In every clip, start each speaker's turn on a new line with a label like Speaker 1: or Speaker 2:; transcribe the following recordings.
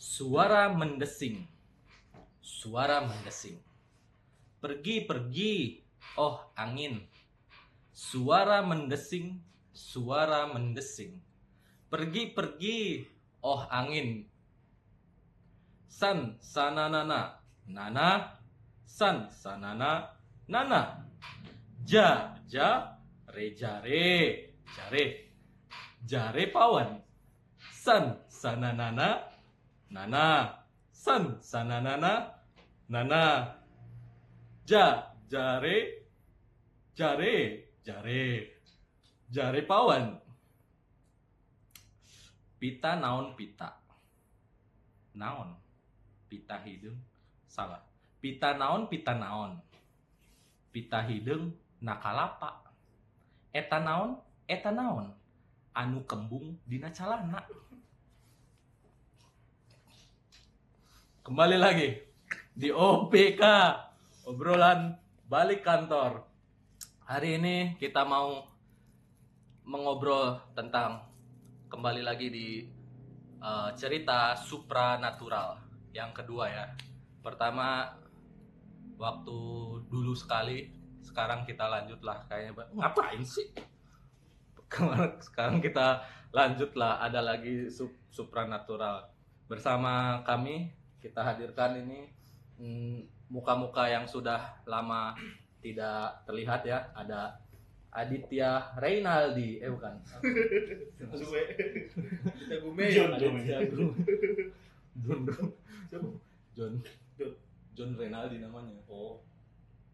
Speaker 1: Suara mendesing, suara mendesing. Pergi, pergi, oh angin. Suara mendesing, suara mendesing. Pergi, pergi, oh angin. San, sananana, nana. San, sanana, nana. Ja, ja, re, jare, jare. Jare pawan. San, sananana, nana. San, sananana, nana. Ja, jare, jare, jare. Jare pawan. Pita naon pita. Naon. Pita hidung. Salah. Pita naon pita naon. Pita hidung nakalapa. Eta naon eta naon. Anu kembung dina calana. Kembali lagi di OBK, obrolan balik kantor. Hari ini kita mau mengobrol tentang kembali lagi di cerita supranatural yang kedua ya. Pertama waktu dulu sekali, sekarang kita lanjutlah kayaknya. Ngapain sih? Sekarang kita lanjutlah, ada lagi supranatural. Bersama kami kita hadirkan ini muka-muka yang sudah lama tidak terlihat ya. Ada Aditya Reynaldi, bukan. John Reynaldi namanya.
Speaker 2: Oh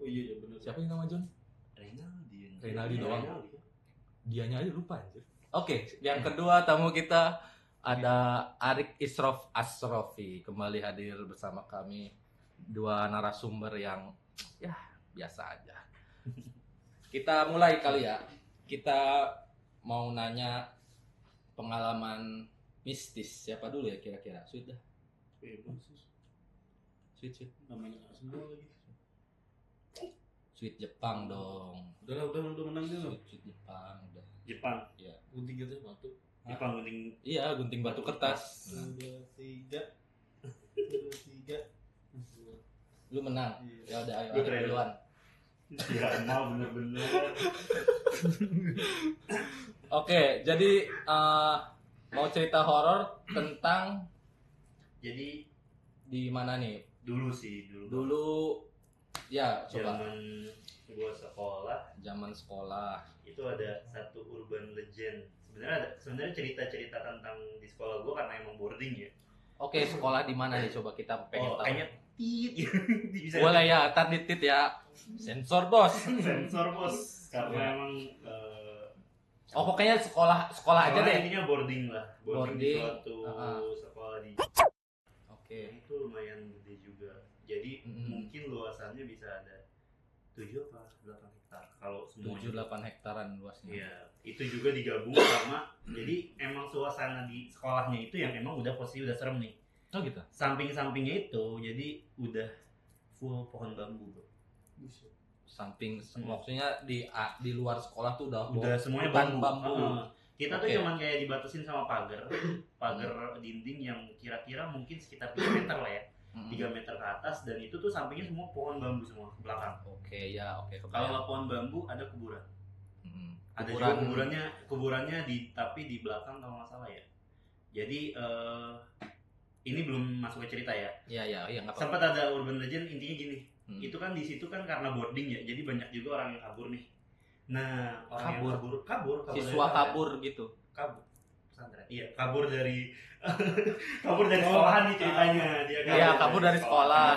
Speaker 2: iya benar.
Speaker 1: Siapa yang nama John? Reynaldi doang. Dianya aja lupa anjir. Oke, yang kedua tamu kita ada Arik Isrof Asrofi kembali hadir bersama kami. Dua narasumber yang ya biasa aja. Kita mulai kali ya. Kita mau nanya pengalaman mistis. Siapa dulu ya kira-kira? Sweet dah. Sweet.
Speaker 2: Namanya semua lagi.
Speaker 1: Sweet Jepang dong.
Speaker 2: Udah menang dulu.
Speaker 1: Sweet Jepang udah.
Speaker 2: Jepang.
Speaker 1: Iya.
Speaker 2: Gunting gitu batu. Jepang gunting.
Speaker 1: Iya, gunting batu kertas.
Speaker 2: 1, 2, 3.
Speaker 1: Lu menang.
Speaker 2: Iya.
Speaker 1: Ya udah ayo
Speaker 2: Gua terakhir.
Speaker 1: duluan.
Speaker 2: Ya mal bener-bener.
Speaker 1: Oke, jadi mau cerita horor tentang
Speaker 2: Jadi
Speaker 1: di mana nih?
Speaker 2: dulu sih
Speaker 1: Dulu ya coba
Speaker 2: zaman gua sekolah
Speaker 1: zaman sekolah.
Speaker 2: itu ada satu urban legend. Sebenarnya cerita-cerita tentang di sekolah gua karena emang boarding ya.
Speaker 1: Oke, sekolah di mana nih coba kita pengen tahu.
Speaker 2: Kayaknya bisa
Speaker 1: Boleh ya, tar ditit ya. Sensor bos.
Speaker 2: sensor bos karena emang
Speaker 1: Oh pokoknya sekolah aja
Speaker 2: soalnya
Speaker 1: deh.
Speaker 2: intinya boarding lah, di
Speaker 1: Boarding,
Speaker 2: suatu sekolah di
Speaker 1: Oke.
Speaker 2: itu lumayan gede juga. Jadi mungkin luasannya bisa ada 7 apa 8 hektar kalau semuanya.
Speaker 1: 7-8 hektaran luasnya.
Speaker 2: Iya, itu juga digabung sama jadi emang suasana di sekolahnya itu yang emang udah posisi udah serem nih.
Speaker 1: Oh gitu.
Speaker 2: Samping-sampingnya itu jadi udah full pohon bambu, bro.
Speaker 1: Samping maksudnya di luar sekolah tuh udah
Speaker 2: Semuanya
Speaker 1: hutan
Speaker 2: bambu. Kita tuh
Speaker 1: Oke.
Speaker 2: cuman kayak dibatasin sama pagar dinding yang kira-kira mungkin sekitar 3 meter lah ya. 3 meter ke atas, dan itu tuh sampingnya semua pohon bambu semua ke belakang.
Speaker 1: Oke ya, oke.
Speaker 2: Kalau nggak pohon bambu ada kuburan. Ada
Speaker 1: Kuburan.
Speaker 2: juga kuburannya tapi di belakang kalau nggak salah ya. Jadi ini belum masuk ke cerita ya.
Speaker 1: Iya nggak apa-apa.
Speaker 2: Sempat ada urban legend, intinya gini. Itu kan di situ kan karena boarding ya, jadi banyak juga orang yang kabur nih. Nah, orang yang kabur
Speaker 1: Siswa
Speaker 2: dari
Speaker 1: kabur gitu.
Speaker 2: kabur pesantren. Iya, kabur dari kabur dari sekolahan nih ceritanya. Dia
Speaker 1: Iya, kabur dari sekolah.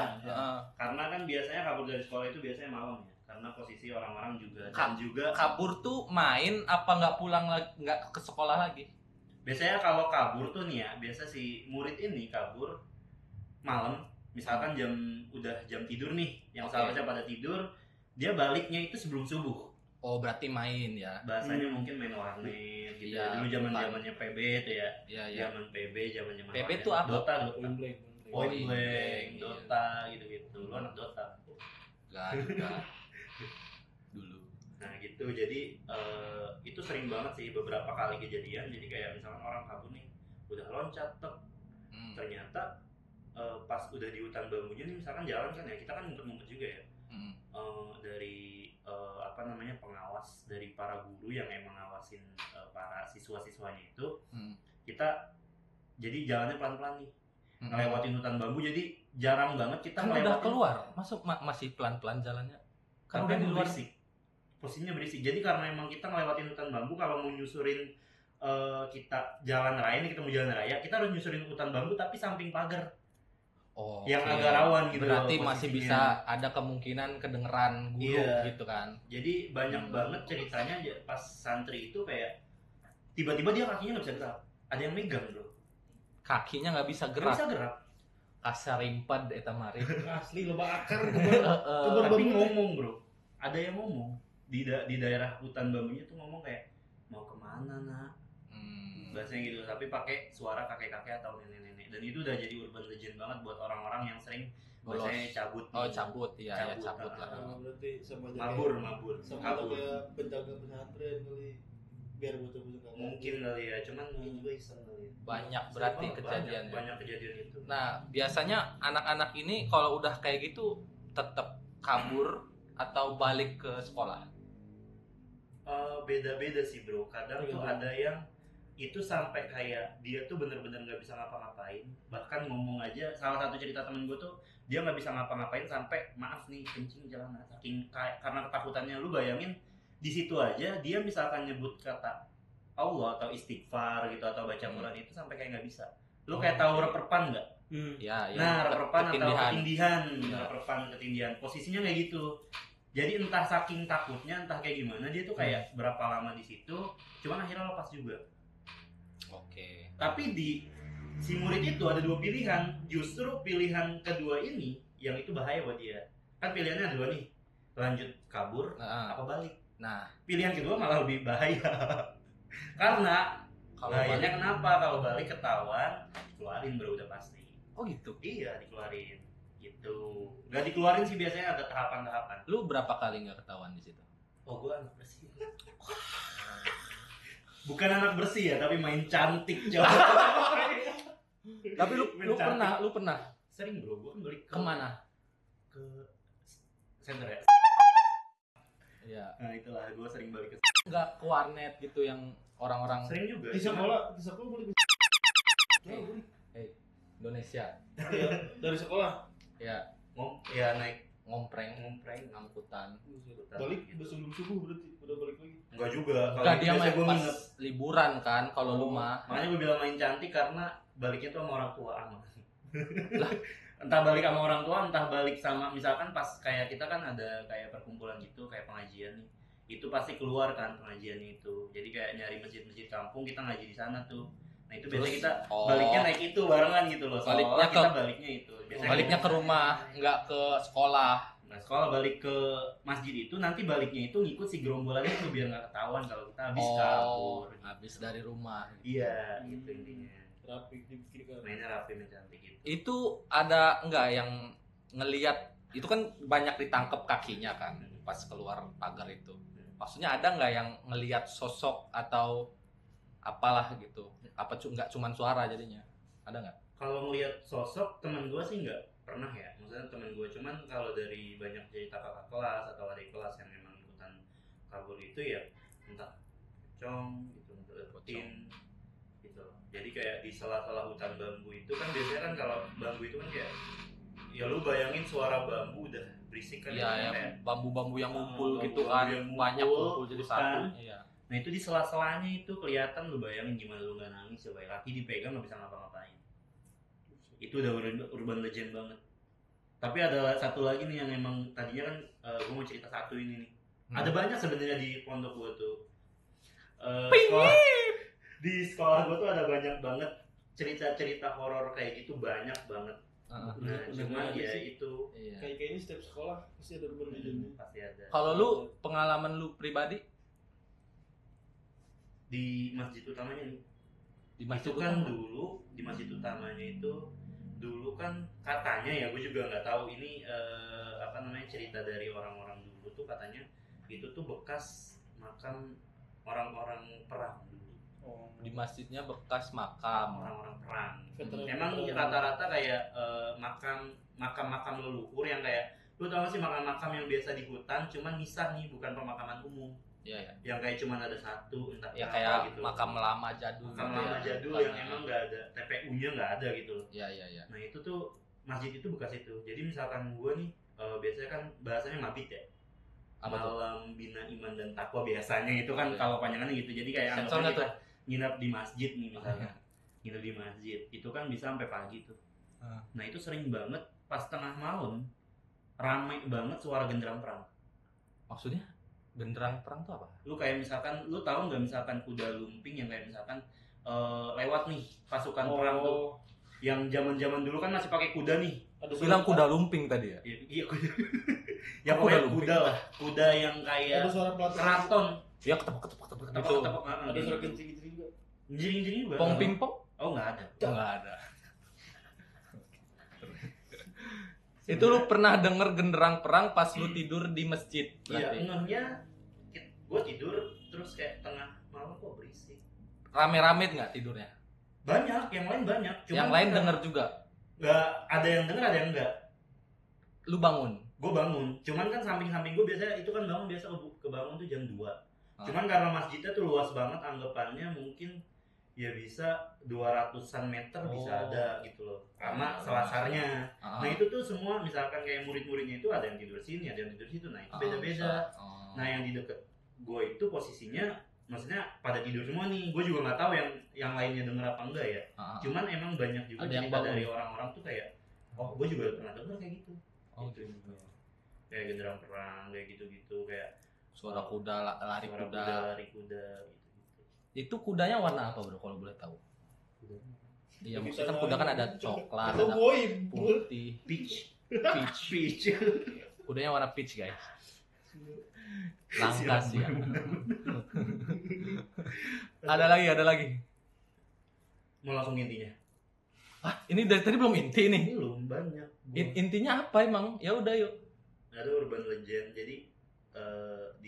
Speaker 2: Karena kan biasanya kabur dari sekolah itu biasanya malam ya. Karena posisi orang-orang juga dan juga
Speaker 1: Kabur tuh main apa nggak pulang lagi, nggak ke sekolah lagi?
Speaker 2: biasanya kalau kabur tuh nih ya, biasa si murid ini kabur malam, misalkan udah jam tidur nih, yang sahabatnya pada tidur, dia baliknya itu sebelum subuh.
Speaker 1: Oh berarti main ya?
Speaker 2: Bahasanya mungkin main warnet gitu.
Speaker 1: Iya,
Speaker 2: Dulu zaman-zamannya PB tuh ya.
Speaker 1: Iya.
Speaker 2: Zaman PB, zaman-zaman
Speaker 1: PB
Speaker 2: warnet.
Speaker 1: tuh apa?
Speaker 2: Dota.
Speaker 1: Point
Speaker 2: Point
Speaker 1: blank,
Speaker 2: blank,
Speaker 1: iya.
Speaker 2: Dota gitu-gitu. Lu anak Dota.
Speaker 1: Gak. Dulu.
Speaker 2: Nah gitu, jadi itu sering banget sih, beberapa kali kejadian. Jadi kayak misalkan orang kabur nih, udah loncat tek, Ternyata pas udah di hutan bambunya nih, misalkan jalan kan ya, kita kan ngumpet-ngumpet juga ya. Dari pengawas dari para guru yang emang ngawasin para siswa-siswanya itu, kita jadi jalannya pelan-pelan nih, ngelewatin hutan bambu, jadi jarang banget kita
Speaker 1: kan udah keluar, masuk masih pelan-pelan jalannya, kan udah di luar.
Speaker 2: Berisik, posisinya berisik. Jadi karena emang kita ngelewatin hutan bambu, kalau mau nyusurin kita jalan raya nih, kita mau jalan raya, kita harus nyusurin hutan bambu tapi samping pagar. Yang agak rawan gitu.
Speaker 1: Berarti masih bisa ada kemungkinan kedengeran guru gitu kan.
Speaker 2: Jadi banyak banget ceritanya pas santri itu kayak tiba-tiba dia kakinya nggak bisa gerak. Ada yang megang bro.
Speaker 1: Kakinya nggak bisa gerak. Kasar rimpad eta mari.
Speaker 3: Asli loba akar.
Speaker 2: Tapi ngomong bro. Ada yang ngomong di daerah hutan bambunya tuh ngomong kayak mau kemana nak? Bahasanya gitu. Tapi pakai suara kakek-kakek atau nenek-nenek. Dan itu udah jadi urban legend banget buat orang-orang yang sering bahasanya cabut.
Speaker 1: Cabut ya, cabut lah.
Speaker 3: Berarti sama
Speaker 2: mabur.
Speaker 3: Sama kayak penjaga pesantren kali, biar bocah-bocah.
Speaker 2: Mungkin kali ya, cuman ini juga iseng kali.
Speaker 1: Banyak berarti kejadian.
Speaker 2: Banyak kejadian itu.
Speaker 1: Nah, biasanya anak-anak ini kalau udah kayak gitu tetap kabur atau balik ke sekolah?
Speaker 2: Beda-beda sih bro. Kadang tuh ada yang itu sampai kayak dia tuh bener-bener nggak bisa ngapa-ngapain, bahkan ngomong aja. Salah satu cerita temen gue tuh dia nggak bisa ngapa-ngapain sampai maaf nih kencing jalanan, saking karena ketakutannya. Lu bayangin di situ aja dia misalkan nyebut kata Allah atau istighfar gitu atau baca Quran itu sampai kayak nggak bisa. Lu kayak tahu reperpan nggak?
Speaker 1: Ya,
Speaker 2: nah reperpan atau ketindihan posisinya kayak gitu. Jadi entah saking takutnya entah kayak gimana dia tuh kayak berapa lama di situ, cuman akhirnya lepas juga.
Speaker 1: Oke.
Speaker 2: Tapi di si murid itu ada dua pilihan. Justru pilihan kedua ini yang itu bahaya buat dia. Kan pilihannya ada dua nih, lanjut kabur apa balik.
Speaker 1: Nah,
Speaker 2: pilihan kedua malah lebih bahaya. Karena bahayanya kenapa? Kalau balik ketahuan, dikeluarin bro, udah pasti.
Speaker 1: Oh gitu?
Speaker 2: Iya, dikeluarin gitu. Gak dikeluarin sih, biasanya ada tahapan-tahapan.
Speaker 1: Lu berapa kali gak ketahuan di situ?
Speaker 2: Oh, gue anak bersih. Bukan anak bersih ya, tapi main cantik coba.
Speaker 1: Tapi lu pernah?
Speaker 2: Sering bro, gue kan balik
Speaker 1: kemana?
Speaker 2: Ke center ya.
Speaker 1: Iya.
Speaker 2: Nah itulah, gue sering balik ke.
Speaker 1: Nggak ke warnet gitu yang orang-orang.
Speaker 2: Sering juga.
Speaker 3: Di sekolah boleh.
Speaker 1: Indonesia.
Speaker 3: Dari sekolah.
Speaker 1: Ya.
Speaker 2: Naik ngompreng angkutan.
Speaker 3: Balik sebelum subuh berarti udah balik lagi.
Speaker 2: Enggak juga.
Speaker 1: Enggak, dia main pas liburan kan kalau lu mah.
Speaker 2: Makanya gue bilang main cantik karena baliknya tuh sama orang tua aman. Entah balik sama orang tua, entah balik sama misalkan pas kayak kita kan ada kayak perkumpulan gitu, kayak pengajian nih. Itu pasti keluar kan pengajiannya itu. Jadi kayak nyari masjid-masjid kampung, kita ngaji di sana tuh. Nah itu biasanya kita baliknya naik itu barengan gitu loh.
Speaker 1: Baliknya
Speaker 2: kita baliknya itu. Biasanya
Speaker 1: baliknya ke rumah, nggak ke sekolah.
Speaker 2: Nah sekolah balik ke masjid itu, nanti baliknya itu ngikut si gerombolan itu biar nggak ketahuan kalau kita habis kabur.
Speaker 1: Habis dari rumah.
Speaker 2: Iya, gitu intinya.
Speaker 3: Rapi dibikin
Speaker 2: mainnya rapi mencantik gitu.
Speaker 1: Itu ada enggak yang ngelihat itu kan banyak ditangkep kakinya kan pas keluar pagar itu. Maksudnya ada nggak yang ngelihat sosok atau apalah gitu? Apa nggak cuman suara jadinya? Ada nggak?
Speaker 2: Kalau ngelihat sosok teman gue sih nggak pernah ya. Maksudnya teman gue, cuman kalau dari banyak cerita kakak kelas atau adik kelas yang memang ikutan kabur itu ya entah pocong gitu, dapetin gitu. Jadi kayak di sela-sela hutan bambu itu kan biasanya kan kalau bambu itu kan kayak ya lu bayangin suara bambu udah berisik kan.
Speaker 1: Iya ya, bambu-bambu yang ngumpul gitu kan, banyak ngumpul jadi satu. Iya.
Speaker 2: Nah itu di sela-selanya itu kelihatan, lu bayangin gimana lu nggak nangis coba, kaki dipegang nggak bisa ngapa-ngapain. Itu udah urban legend banget. Tapi ada satu lagi nih yang emang tadinya kan gue mau cerita satu ini nih. Ada banyak sebenarnya di pondok gue tuh. Di sekolah gue tuh ada banyak banget cerita-cerita horor kayak gitu, banyak banget. Nah, cuman ya itu
Speaker 3: kayaknya setiap sekolah pasti ada urban legend.
Speaker 2: Pasti ada.
Speaker 1: Kalau lu pengalaman lu pribadi
Speaker 2: di masjid utamanya nih.
Speaker 1: Di masjid
Speaker 2: itu kan dulu di masjid utamanya itu dulu kan katanya ya, gue juga nggak tahu ini cerita dari orang-orang dulu tuh katanya itu tuh bekas makam orang-orang perang dulu.
Speaker 1: Di masjidnya bekas makam.
Speaker 2: orang-orang perang.
Speaker 3: Veteran.
Speaker 2: Emang rata-rata kayak makam-makam leluhur yang kayak lu tau gak sih makam-makam yang biasa di hutan cuman misah nih, bukan pemakaman umum.
Speaker 1: Iya ya.
Speaker 2: Yang kayak cuman ada satu entah
Speaker 1: Ya
Speaker 2: kenapa
Speaker 1: kayak
Speaker 2: gitu.
Speaker 1: makam lama jadul.
Speaker 2: Makam
Speaker 1: gitu
Speaker 2: lama
Speaker 1: ya.
Speaker 2: jadul
Speaker 1: Bukan,
Speaker 2: yang emang nggak ada TPU-nya, nggak ada gitu.
Speaker 1: Iya iya iya.
Speaker 2: Nah itu tuh masjid itu bekas itu. Jadi misalkan gua nih biasanya kan bahasanya mabit ya.
Speaker 1: Apa tuh?
Speaker 2: Malam bina iman dan takwa biasanya itu kan
Speaker 1: Iya.
Speaker 2: kalau panjangannya gitu. Jadi kayak
Speaker 1: Sensor
Speaker 2: anggapnya
Speaker 1: nggak
Speaker 2: kita nginap di masjid nih misalnya.
Speaker 1: iya.
Speaker 2: Nginap di masjid. Itu kan bisa sampai pagi tuh.
Speaker 1: Ah.
Speaker 2: Nah itu sering banget pas tengah malam ramai banget suara genderang perang.
Speaker 1: Maksudnya genderang perang tuh apa?
Speaker 2: Lu kayak misalkan, lu tahu nggak misalkan kuda lumping yang kayak misalkan lewat nih pasukan perang tuh. Yang zaman-zaman dulu kan masih pakai kuda nih.
Speaker 1: Lu bilang kuda lumping tadi ya?
Speaker 2: Iya kuda. Ya
Speaker 1: Kuda
Speaker 2: pokoknya
Speaker 1: lumping.
Speaker 2: kuda lah. Kuda yang kayak
Speaker 3: Ada suara pelatih.
Speaker 2: keraton.
Speaker 1: Ya ketepuk gitu.
Speaker 2: Ketepuk-ketepuk.
Speaker 3: Ada suara kencing-kencing juga.
Speaker 2: Jering-jering juga.
Speaker 1: Pong pingpong?
Speaker 2: Oh nggak ada.
Speaker 1: Enggak ada. Itu lu pernah denger genderang perang pas lu tidur di masjid
Speaker 2: Iya,
Speaker 1: berarti?
Speaker 2: ngehnya gue tidur terus kayak tengah malam kok berisik.
Speaker 1: Rame-rame nggak tidurnya?
Speaker 2: Banyak, yang lain banyak.
Speaker 1: Yang lain denger juga.
Speaker 2: Nggak, ada yang denger ada yang enggak.
Speaker 1: Lu bangun.
Speaker 2: Gue bangun, cuman kan samping-samping gue biasanya itu kan bangun biasa kebangun tuh jam 2.
Speaker 1: Ah.
Speaker 2: Cuman karena masjidnya tuh luas banget anggapannya mungkin ya bisa 200-an meter bisa
Speaker 1: Oh.
Speaker 2: ada gitu loh. Karena
Speaker 1: Ah,
Speaker 2: selasarnya.
Speaker 1: Ah.
Speaker 2: Nah itu tuh semua misalkan kayak murid-muridnya itu ada yang tidur sini, ada yang tidur situ. Nah itu beda-beda.
Speaker 1: Oh.
Speaker 2: Nah yang di deket gue itu posisinya maksudnya pada tidur semua nih. Gue juga nggak tahu yang lainnya denger apa enggak ya.
Speaker 1: Ah.
Speaker 2: Cuman emang banyak juga
Speaker 1: Ada yang
Speaker 2: cerita
Speaker 1: bangun.
Speaker 2: dari orang-orang tuh kayak, oh gue juga pernah denger kayak gitu.
Speaker 1: Oh,
Speaker 2: Gitu.
Speaker 1: gitu.
Speaker 2: Kayak genderang perang kayak gitu-gitu, kayak
Speaker 1: Suara kuda, lari
Speaker 2: suara
Speaker 1: kuda.
Speaker 2: lari kuda gitu-gitu.
Speaker 1: Itu kudanya warna apa bro kalau boleh tahu? Iya, maksudnya kan kuda kan ada coklat,
Speaker 3: Itu
Speaker 1: ada
Speaker 3: boy.
Speaker 1: putih,
Speaker 2: Peach.
Speaker 1: peach.
Speaker 2: Peach.
Speaker 1: Kudanya warna peach guys. Langka sih ya. Ada lagi.
Speaker 2: Mau langsung intinya?
Speaker 1: Ah, ini dari tadi belum inti nih.
Speaker 2: Belum banyak.
Speaker 1: Intinya apa emang? Ya udah yuk.
Speaker 2: Ada urban legend. Jadi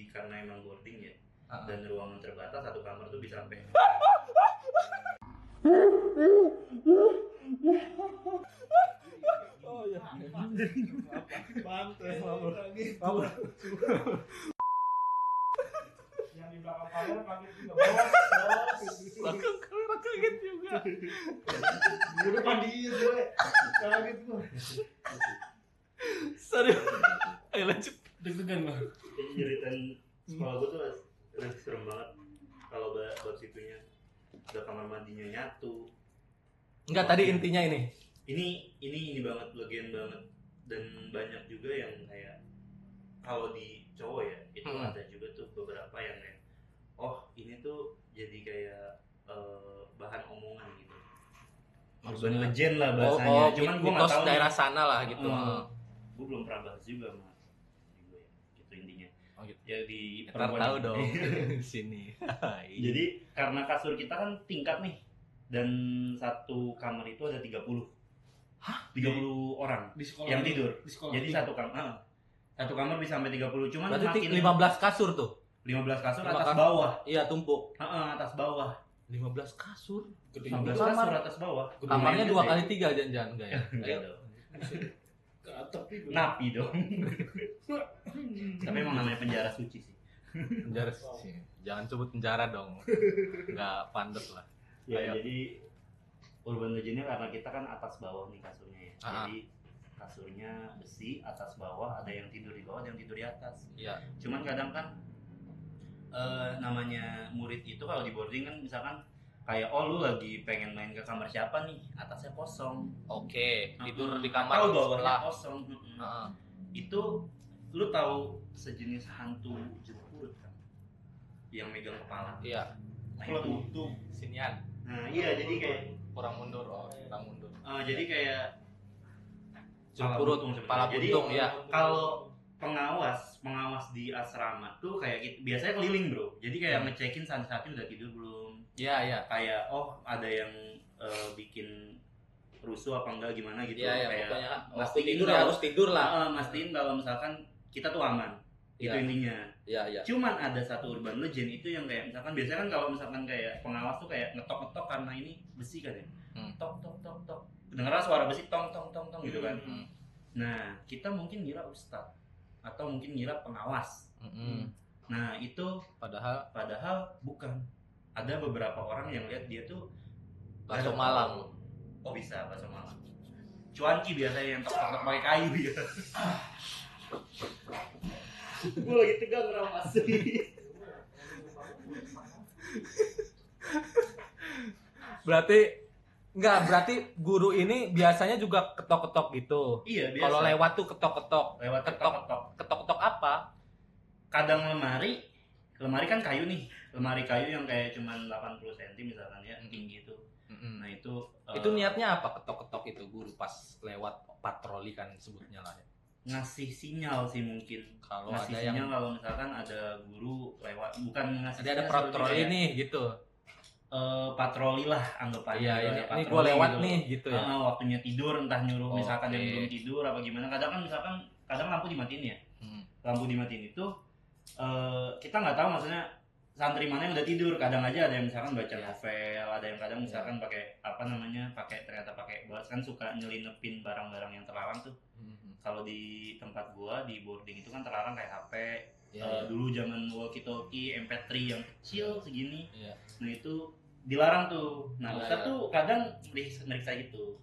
Speaker 2: karena emang boarding ya
Speaker 1: Ah.
Speaker 2: dan ruangan terbatas, satu kamar tuh bisa sampai
Speaker 3: Oh iya. Pantes.
Speaker 2: yang di belakang kamar kaget juga bos.
Speaker 1: Belakang kamera kaget juga.
Speaker 3: Gue depan dia gue. Kaget gue.
Speaker 1: Serius. Ayo lanjut.
Speaker 3: Deg-degan lah.
Speaker 2: Jeritan sekolah gue tuh serem banget kalau buat situnya. Udah kamar mandinya nyatu.
Speaker 1: Enggak, tadi intinya ini.
Speaker 2: Ini banget, legend banget, dan banyak juga yang kayak kalau di cowok ya itu ada juga tuh beberapa yang kayak ini tuh jadi kayak bahan omongan gitu. Urban legend lah bahasanya. Cuman gue nggak
Speaker 1: mitos
Speaker 2: tahu
Speaker 1: daerah sana lah gitu.
Speaker 2: Gue belum pernah bahas juga sama gue ya. Gitu intinya.
Speaker 1: Oh gitu.
Speaker 2: Ya di
Speaker 1: Ntar
Speaker 2: perempuan
Speaker 1: tahu
Speaker 2: ini.
Speaker 1: dong di sini.
Speaker 2: Jadi karena kasur kita kan tingkat nih, dan satu kamar itu ada 30.
Speaker 1: Hah?
Speaker 2: 30 orang
Speaker 3: Di sekolah.
Speaker 2: yang tidur.
Speaker 3: Di sekolah.
Speaker 2: Jadi satu kamar bisa sampai 30. Cuman
Speaker 1: Berarti
Speaker 2: makin
Speaker 1: 15 kasur tuh.
Speaker 2: 15 kasur
Speaker 1: 15
Speaker 2: atas
Speaker 1: kasur.
Speaker 2: bawah.
Speaker 1: Iya, tumpuk.
Speaker 2: Atas bawah.
Speaker 1: 15 kasur.
Speaker 2: 15
Speaker 1: Sampai
Speaker 2: kasur
Speaker 1: kamar.
Speaker 2: atas bawah.
Speaker 1: Kamarnya
Speaker 2: Lumayan
Speaker 1: 2
Speaker 2: gede.
Speaker 1: kali 3 jangan enggak ya?
Speaker 2: Enggak
Speaker 1: Ayo.
Speaker 2: dong.
Speaker 3: Ke atap itu.
Speaker 2: Napi dong. Tapi emang namanya penjara suci sih.
Speaker 1: Penjara sih. Jangan sebut penjara dong. Enggak pantas lah.
Speaker 2: Ya
Speaker 1: Ayo.
Speaker 2: jadi urban legendnya karena kita kan atas bawah nih kasurnya ya.
Speaker 1: Ah.
Speaker 2: Jadi kasurnya besi atas bawah, ada yang tidur di bawah, ada yang tidur di atas.
Speaker 1: Iya.
Speaker 2: Cuman kadang kan namanya murid itu kalau di boarding kan misalkan kayak lu lagi pengen main ke kamar siapa nih, atasnya kosong.
Speaker 1: Oke, tidur di
Speaker 2: Atau
Speaker 1: kamar
Speaker 2: bawahnya
Speaker 1: sebelah.
Speaker 2: kosong.
Speaker 1: Heeh.
Speaker 2: Itu lu tahu sejenis hantu jepurut kan? Yang megang kepala.
Speaker 1: Iya,
Speaker 2: Nah,
Speaker 3: Kalau
Speaker 2: itu.
Speaker 3: untung.
Speaker 2: Nah,
Speaker 1: sinian.
Speaker 2: iya jadi kayak
Speaker 1: Kurang mundur. Oh, kurang mundur.
Speaker 2: jadi kayak
Speaker 1: Jepurut,
Speaker 2: buntung
Speaker 1: kepala
Speaker 2: sebenarnya. Jadi,
Speaker 1: buntung ya.
Speaker 2: kalau pengawas di asrama tuh kayak gitu, biasanya keliling bro. Jadi kayak ngecekin santri-santri udah tidur belum.
Speaker 1: Iya, iya.
Speaker 2: Kayak ada yang bikin rusuh apa enggak gimana gitu.
Speaker 1: Iya, iya,
Speaker 2: kayak
Speaker 1: pokoknya waktu
Speaker 2: mastiin
Speaker 1: tidur ya
Speaker 2: kalau-
Speaker 1: harus tidur lah.
Speaker 2: mastiin kalau misalkan kita tuh aman. Itu
Speaker 1: Iya.
Speaker 2: intinya.
Speaker 1: Iya.
Speaker 2: Cuman ada satu urban legend itu yang kayak misalkan biasanya kan kalau misalkan kayak pengawas tuh kayak ngetok-ngetok karena ini besi kan ya. Tok tok tok tok. Dengar suara besi tong tong tong tong gitu kan. Nah, kita mungkin ngira ustadz atau mungkin ngira pengawas. Nah, itu padahal bukan. Ada beberapa orang yang lihat dia tuh
Speaker 1: bakso Malang.
Speaker 2: Oh bisa bakso Malang. Cuanki biasanya yang tok-tok pakai kayu ya. Gue lagi tegang ramas.
Speaker 1: Berarti guru ini biasanya juga ketok-ketok gitu.
Speaker 2: Iya biasa.
Speaker 1: Kalau lewat tuh ketok-ketok.
Speaker 2: Lewat ketok-ketok.
Speaker 1: Ketok-ketok apa?
Speaker 2: Kadang lemari kan kayu nih. Lemari kayu yang kayak cuman 80 cm misalkan ya, tinggi itu. Nah, itu
Speaker 1: niatnya apa ketok-ketok itu guru pas lewat patroli kan sebutnya lah ya.
Speaker 2: Ngasih sinyal sih mungkin.
Speaker 1: Kalau
Speaker 2: ngasih
Speaker 1: ada
Speaker 2: sinyal
Speaker 1: yang
Speaker 2: kalau misalkan ada guru lewat, bukan ngasih
Speaker 1: ada
Speaker 2: sinyal,
Speaker 1: patroli
Speaker 2: kayak,
Speaker 1: nih gitu.
Speaker 2: Patroli lah anggapannya.
Speaker 1: Iya,
Speaker 2: gitu,
Speaker 1: ini
Speaker 2: patroli
Speaker 1: gue lewat
Speaker 2: gitu.
Speaker 1: nih gitu ya.
Speaker 2: Waktunya tidur entah nyuruh misalkan
Speaker 1: Oke.
Speaker 2: yang belum tidur apa gimana. Kadang lampu dimatiin ya. Lampu dimatiin itu kita nggak tahu maksudnya santri mana yang udah tidur. Kadang aja ada yang misalkan baca novel, ada yang kadang misalkan pakai ternyata pakai bos kan suka nyelinepin barang-barang yang terlarang tuh. Kalau di tempat gua di boarding itu kan terlarang kayak HP. Dulu zaman walkie talkie MP3 yang kecil segini. Nah itu dilarang tuh. Nah Ustadz tuh kadang meriksa gitu.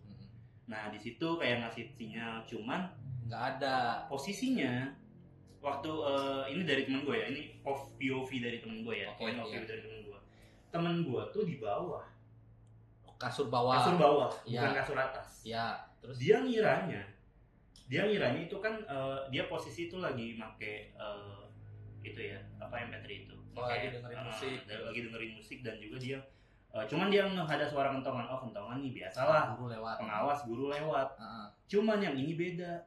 Speaker 2: Nah di situ kayak ngasih sinyal, cuman
Speaker 1: nggak ada
Speaker 2: posisinya waktu ini dari temen gue ya, ini POV dari temen gue ya, point of view dari temen gue. Temen gue tuh di bawah,
Speaker 1: kasur bawah,
Speaker 2: bukan kasur atas.
Speaker 1: Ya, terus
Speaker 2: dia ngiranya itu kan dia posisi itu lagi make itu ya, apa MP3 itu.
Speaker 1: lagi dengerin musik.
Speaker 2: Lagi dengerin musik dan juga dia cuman dia ada suara kentongan. Oh, kentongan nih biasalah.
Speaker 1: Guru lewat.
Speaker 2: Pengawas guru lewat. Cuman yang ini beda.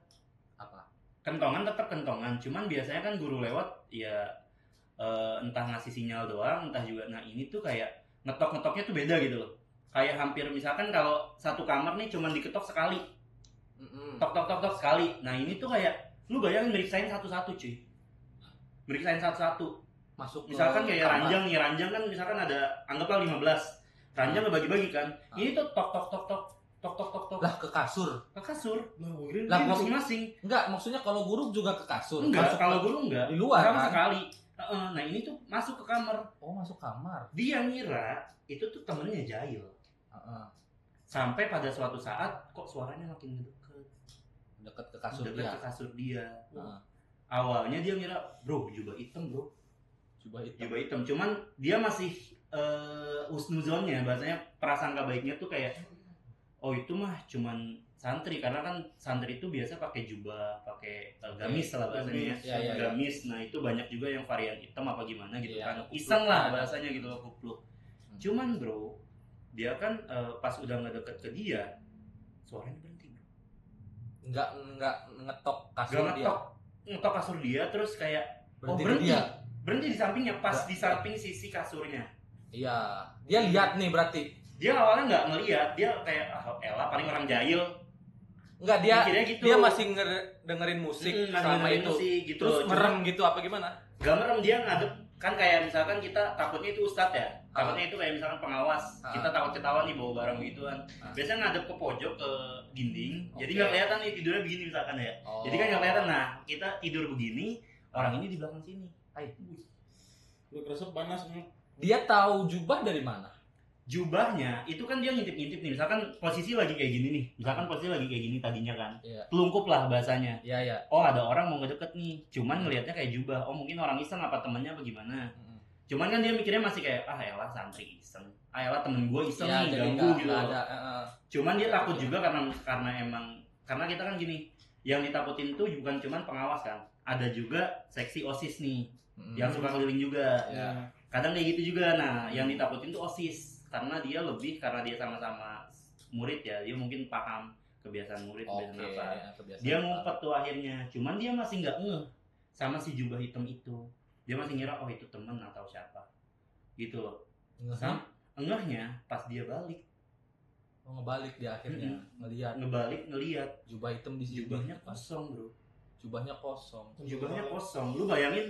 Speaker 1: Apa?
Speaker 2: Kentongan tetap kentongan, cuman biasanya kan guru lewat ya entah ngasih sinyal doang, entah juga. Nah ini tuh kayak ngetok-ngetoknya tuh beda gitu loh. Kayak hampir misalkan kalau satu kamar nih cuman diketok sekali, tok sekali. Nah ini tuh kayak lu bayangin meriksain satu-satu cuy, meriksain satu-satu.
Speaker 1: Masuk
Speaker 2: misalkan kayak
Speaker 1: kamar.
Speaker 2: ranjang kan misalkan ada anggaplah 15 ranjang ngebagi-bagi kan. Ini tuh tok
Speaker 1: lah ke kasur.
Speaker 2: Lah masing-masing.
Speaker 1: Enggak, maksudnya kalau guru juga ke kasur.
Speaker 2: Enggak, kalau guru enggak.
Speaker 1: Di luar
Speaker 2: sama
Speaker 1: kan?
Speaker 2: sekali. Nah ini tuh masuk ke kamar.
Speaker 1: Oh, masuk kamar.
Speaker 2: Dia ngira itu tuh temennya jahil. Sampai pada suatu saat kok suaranya makin
Speaker 1: Deket ke kasur
Speaker 2: dekat
Speaker 1: dia.
Speaker 2: ke kasur dia. Awalnya dia ngira bro jubah hitam. Jubah hitam. Cuman dia masih husnuzonnya, bahasanya prasangka baiknya tuh kayak oh itu mah cuman santri, karena kan santri itu biasa pakai jubah, pakai gamis lah bahasanya. Gamis. Nah itu banyak juga yang varian hitam apa gimana gitu kan. Iseng lah bahasanya gitu loh, kupluk. Cuman bro, dia kan pas udah ngedeket ke dia, suaranya berhenti bro.
Speaker 1: Enggak ngetok kasur dia.
Speaker 2: Ngetok kasur dia terus kayak
Speaker 1: Berhenti dia.
Speaker 2: Berhenti di sampingnya, pas di samping sisi kasurnya.
Speaker 1: Iya, dia lihat nih berarti.
Speaker 2: Dia awalnya nggak ngelihat, dia kayak elah paling orang jahil.
Speaker 1: Enggak, dia
Speaker 2: gitu.
Speaker 1: Dia masih dengerin musik selama itu.
Speaker 2: Musik, gitu.
Speaker 1: Terus merem gitu apa gimana?
Speaker 2: Gak merem, dia ngadep. Kan kayak misalkan kita takutnya itu ustadz ya. Takutnya itu kayak misalkan pengawas. Kita takut ketahuan nih bawa barang gituan. Biasanya ngadep ke pojok ke dinding. Jadi nggak kelihatan nih tidurnya begini misalkan ya. Jadi kan nggak kelihatan. Nah kita tidur begini, orang ini di belakang sini.
Speaker 3: Gue kerasa panas nih.
Speaker 1: Dia tahu jubah dari mana?
Speaker 2: Jubahnya itu kan dia ngintip-ngintip nih. Misalkan posisi lagi kayak gini nih. Misalkan posisi lagi kayak gini tadinya kan. Telungkup lah bahasanya.
Speaker 1: Iya.
Speaker 2: Oh ada orang mau ngedeket nih. Cuman ngelihatnya kayak jubah. Oh mungkin orang iseng apa temennya apa gimana. Cuman kan dia mikirnya masih kayak elah santri iseng. Elah temen gue iseng nih ganggu gitu. Cuman dia takut juga karena kita kan gini. Yang ditakutin tuh bukan cuman pengawas kan. Ada juga seksi OSIS nih. Yang suka keliling juga. Kadang kayak gitu juga. Nah yang ditakutin tuh OSIS. Karena dia sama-sama murid ya, dia mungkin paham kebiasaan murid, kebiasaan apa. Dia ngumpet tuh akhirnya, cuman dia masih nggak ngeh sama si jubah hitam itu. Dia masih ngira oh itu temen atau siapa, gitu loh. Engehnya pas dia balik.
Speaker 1: Ngebalik dia akhirnya ngelihat
Speaker 2: ngelihat
Speaker 1: jubah hitam di sini.
Speaker 2: Jubahnya kosong bro.
Speaker 1: Jubahnya kosong.
Speaker 2: Jubahnya kosong. Lu bayangin,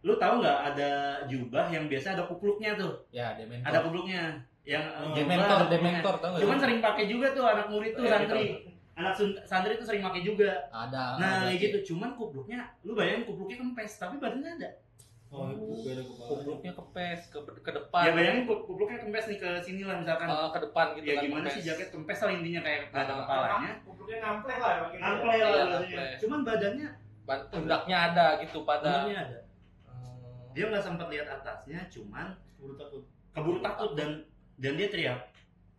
Speaker 2: lu tahu nggak ada jubah yang biasa ada kupluknya tuh?
Speaker 1: Ya, Dementor.
Speaker 2: Ada kupluknya. Yang
Speaker 1: Dementor tahu nggak?
Speaker 2: Cuman sering pakai juga tuh anak murid tuh santri. Anak santri tuh sering pakai juga.
Speaker 1: Ada.
Speaker 2: Nah, kayak gitu. Cuman kupluknya, lu bayangin kupluknya kempes, tapi badannya ada.
Speaker 3: Oh, itu ada kepala.
Speaker 1: Kupluknya kempes ke depan.
Speaker 2: Ya bayangin kupluknya kempes nih ke sini lah misalkan.
Speaker 1: Ke depan gitu
Speaker 2: Ya
Speaker 1: kan.
Speaker 2: gimana
Speaker 1: kempes.
Speaker 2: sih jaket kempes lah intinya kayak nggak ada kepalanya.
Speaker 4: Kupluknya ngampleh lah.
Speaker 2: Ngampleh lah
Speaker 1: Iya,
Speaker 2: badannya.
Speaker 1: ngampleh.
Speaker 2: Cuman badannya
Speaker 1: Pundaknya ada gitu pada.
Speaker 2: pundaknya ada. Dia nggak sempat lihat atasnya, cuman
Speaker 3: Keburu takut.
Speaker 2: keburu takut dan dia teriak.